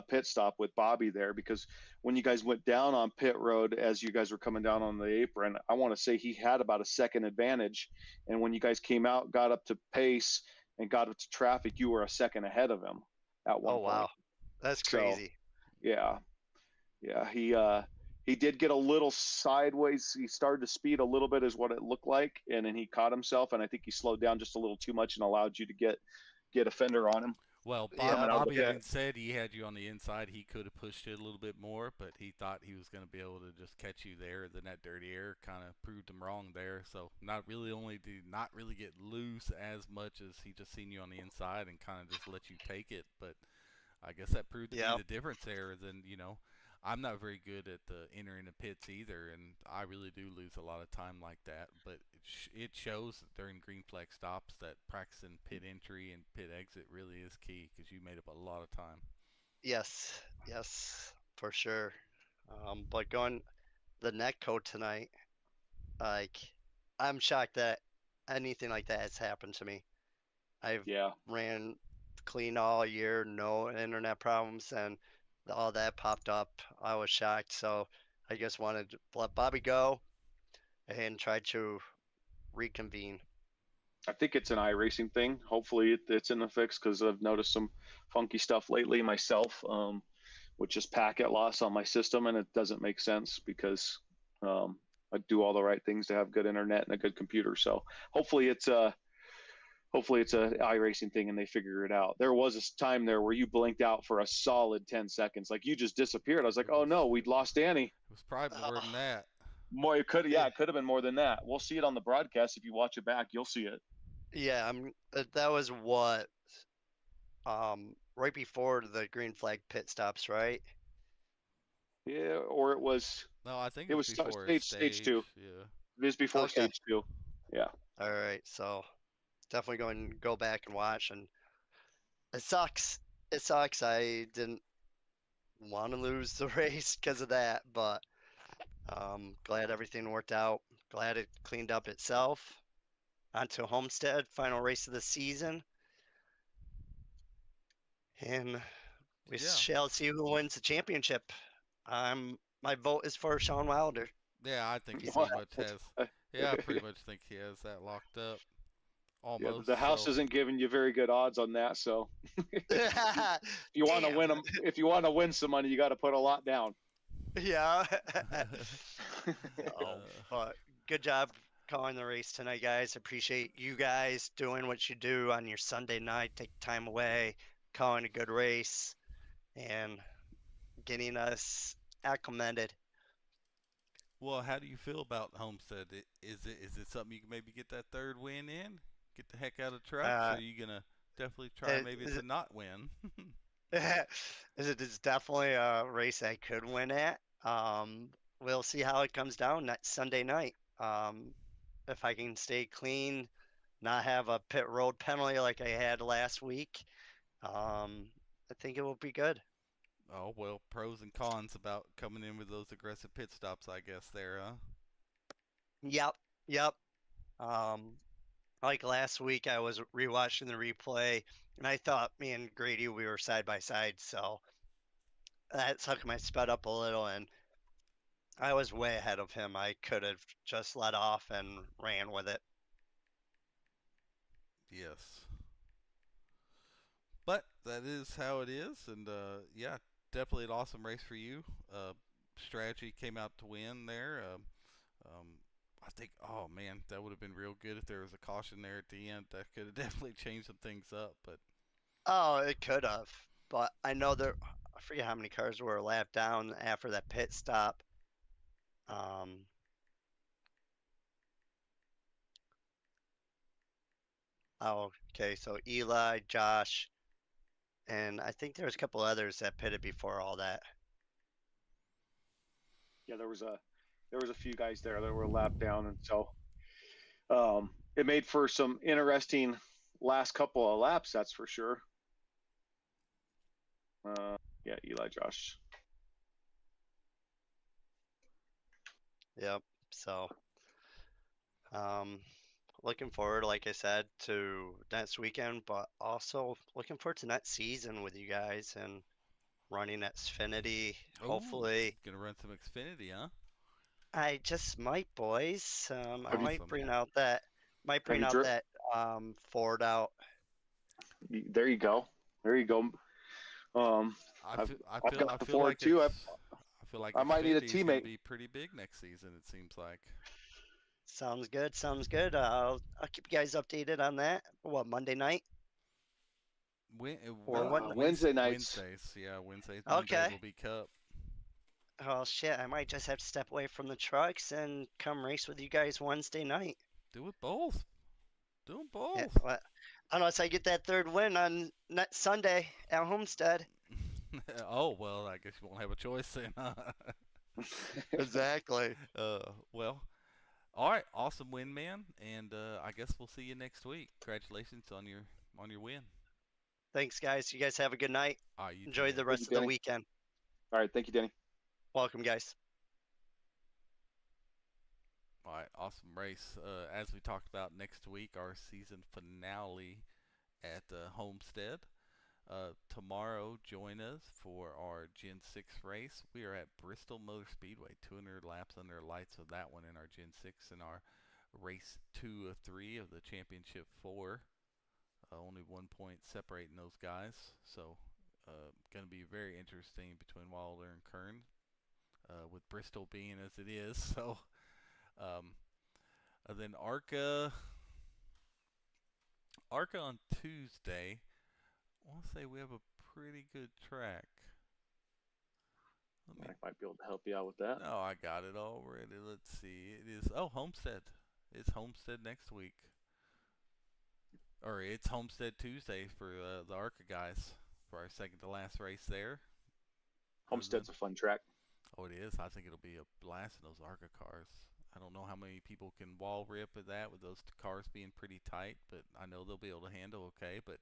pit stop with Bobby there, because when you guys went down on pit road, as you guys were coming down on the apron, I want to say he had about a second advantage, and when you guys came out, got up to pace and got up to traffic, you were a second ahead of him at one point. Wow, that's crazy. So, yeah, he did get a little sideways. He started to speed a little bit, is what it looked like, and then he caught himself, and I think he slowed down just a little too much and allowed you to get a fender on him. Well, Yeah, Bobby even said he had you on the inside. He could have pushed it a little bit more, but he thought he was going to be able to just catch you there. Then that dirty air kind of proved him wrong there. So not really get loose as much as he just seen you on the inside and kind of just let you take it. But I guess that proved to be the difference there. Then, I'm not very good at entering the pits either, and I really do lose a lot of time like that. But it shows during green flag stops that practicing pit entry and pit exit really is key, because you made up a lot of time. Yes, for sure. But going the net code tonight, like, I'm shocked that anything like that has happened to me. I've ran clean all year, no internet problems, and all that popped up. I was shocked, so I just wanted to let Bobby go and try to reconvene. I think it's an iRacing thing. Hopefully it's in the fix, because I've noticed some funky stuff lately myself, with just packet loss on my system, and it doesn't make sense, because I do all the right things to have good internet and a good computer. So hopefully it's a iRacing thing and they figure it out. There was a time there where you blinked out for a solid 10 seconds. Like, you just disappeared. I was like, oh no, we'd lost Danny. It was probably more than that. More, it could have been more than that. We'll see it on the broadcast. If you watch it back, you'll see it. Yeah, that was what, right before the green flag pit stops, right? Yeah, or it was. No, I think it was before stage 2. Yeah. It was before stage 2. Yeah. All right, so definitely going to go back and watch, and it sucks. I didn't want to lose the race because of that, but glad everything worked out. Glad it cleaned up itself. Onto Homestead, final race of the season. and we Yeah. shall see who wins the championship. My vote is for Sean Wilder. Yeah, I think he Well, pretty much has. Yeah, I pretty much think he has that locked up. yeah, Almost. the house So. isn't giving you very good odds on that. So if you want to Damn. win them, if you want to win some money, you got to put a lot down. Yeah. Uh, But good job calling the race tonight, guys. Appreciate you guys doing what you do on your Sunday night. Take time away, calling a good race, and getting us acclimated. well, how do you feel about Homestead? Is it something you can maybe get that third win in? Get the heck out of trucks? Or Uh, are you gonna definitely try it, maybe is to not win? it's definitely a race I could win at. We'll see how it comes down next Sunday night. If I can stay clean, not have a pit road penalty like I had last week, I think it will be good. Oh well, pros and cons about coming in with those aggressive pit stops, I guess there, huh? Yep, yep. Um, like last week, I was rewatching the replay, and I thought me and Grady we were side by side, so that's how come I sped up a little, and I was way ahead of him. I could have just let off and ran with it. Yes. But that is how it is, and yeah, definitely an awesome race for you. Strategy came out to win there. I think, oh man, that would have been real good if there was a caution there at the end. That could have definitely changed some things up. But Oh, it could have, but I know there. I forget how many cars were a lap down after that pit stop. Um, oh, okay, so Eli, Josh, and I think there was a couple others that pitted before all that. Yeah, there was a few guys there that were lapped down, and so it made for some interesting last couple of laps. That's for sure. Yeah, Eli, Josh. Yep. So, um, looking forward, like I said, to next weekend, but also looking forward to next season with you guys and running at Xfinity. oh, Hopefully, gonna run some Xfinity, huh? I just might, boys. I Have you? might Awesome. bring out that, might Have bring you? out that Ford out. There you go. There you go. I I've feel, I I've feel, I got the feel Ford like too. I feel like I might need a Xfinity is gonna teammate. be pretty big next season. It seems like. Sounds good. Sounds good. I'll keep you guys updated on that. What, Monday night or what? Wednesday nights. Wednesdays, yeah, Wednesdays. Monday Okay. will be Cup. Oh shit, I might just have to step away from the trucks and come race with you guys Wednesday night. Do it both. Do them Yeah, both. well, unless I get that third win on next Sunday at Homestead. Oh well, I guess you won't have a choice then. Huh? Exactly. Well, all right, awesome win, man, and I guess we'll see you next week. Congratulations on your win. Thanks, guys. You guys have a good night. All right, you too, Enjoy man. the Thank you, rest of the Danny. weekend. All right, thank you, Danny. Welcome, guys. All right, awesome race. As we talked about next week, our season finale at Homestead. Tomorrow, join us for our Gen 6 race. We are at Bristol Motor Speedway, 200 laps under lights of that one in our Gen 6 and our race 2 of 3 of the Championship 4. Only 1 point separating those guys. So, going to be very interesting between Wilder and Kern, with Bristol being as it is. So, um, then ARCA on Tuesday. I want to say we have a pretty good track. Let me. I might be able to help you out with that. No, I got it already. Let's see. It is. Oh, Homestead. It's Homestead next week. Or it's Homestead Tuesday for the ARCA guys for our second to last race there. Homestead's a fun track. Oh, it is. I think it'll be a blast in those ARCA cars. I don't know how many people can wall rip at that with those cars being pretty tight, but I know they'll be able to handle okay. But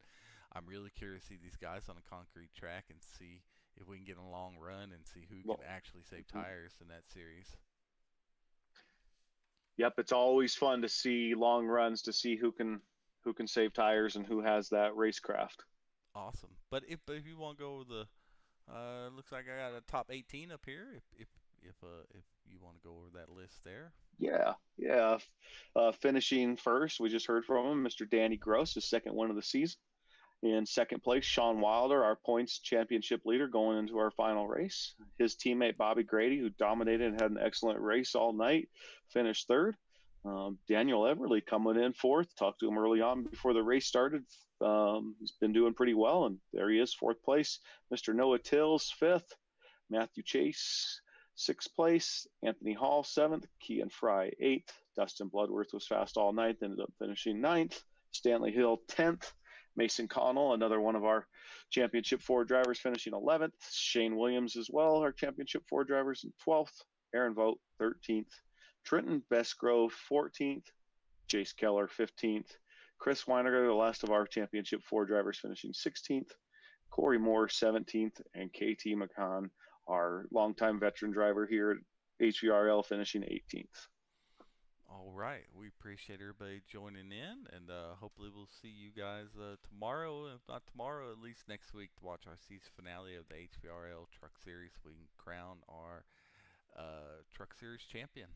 I'm really curious to see these guys on a concrete track and see if we can get a long run and see who can actually save tires in that series. Yep, it's always fun to see long runs to see who can save tires and who has that racecraft. Awesome. But if you want to go over the looks like I got a top 18 up here. If you want to go over that list there. Yeah. Finishing first, we just heard from him, Mr. Danny Gross, his second win of the season. In second place, Sean Wilder, our points championship leader, going into our final race. His teammate Bobby Grady, who dominated and had an excellent race all night, finished third. Daniel Everly coming in fourth. Talked to him early on before the race started. He's been doing pretty well, and there he is, fourth place. Mr. Noah Tills, fifth. Matthew Chase, sixth place. Anthony Hall, seventh. Kean Fry, eighth. Dustin Bloodworth was fast all night, ended up finishing ninth. Stanley Hill, 10th. Mason Connell, another one of our championship 4 drivers, finishing 11th. Shane Williams as well, our championship 4 drivers, in 12th. Aaron Vogt, 13th. Trenton Bestgrove, 14th. Jace Keller, 15th. Chris Weiniger, the last of our championship 4 drivers, finishing 16th. Corey Moore, 17th. And KT McCann, our longtime veteran driver here at HVRL, finishing 18th. All right, we appreciate everybody joining in, and hopefully we'll see you guys tomorrow. If not tomorrow, at least next week, to watch our season finale of the HVRL Truck Series. We can crown our Truck Series champion.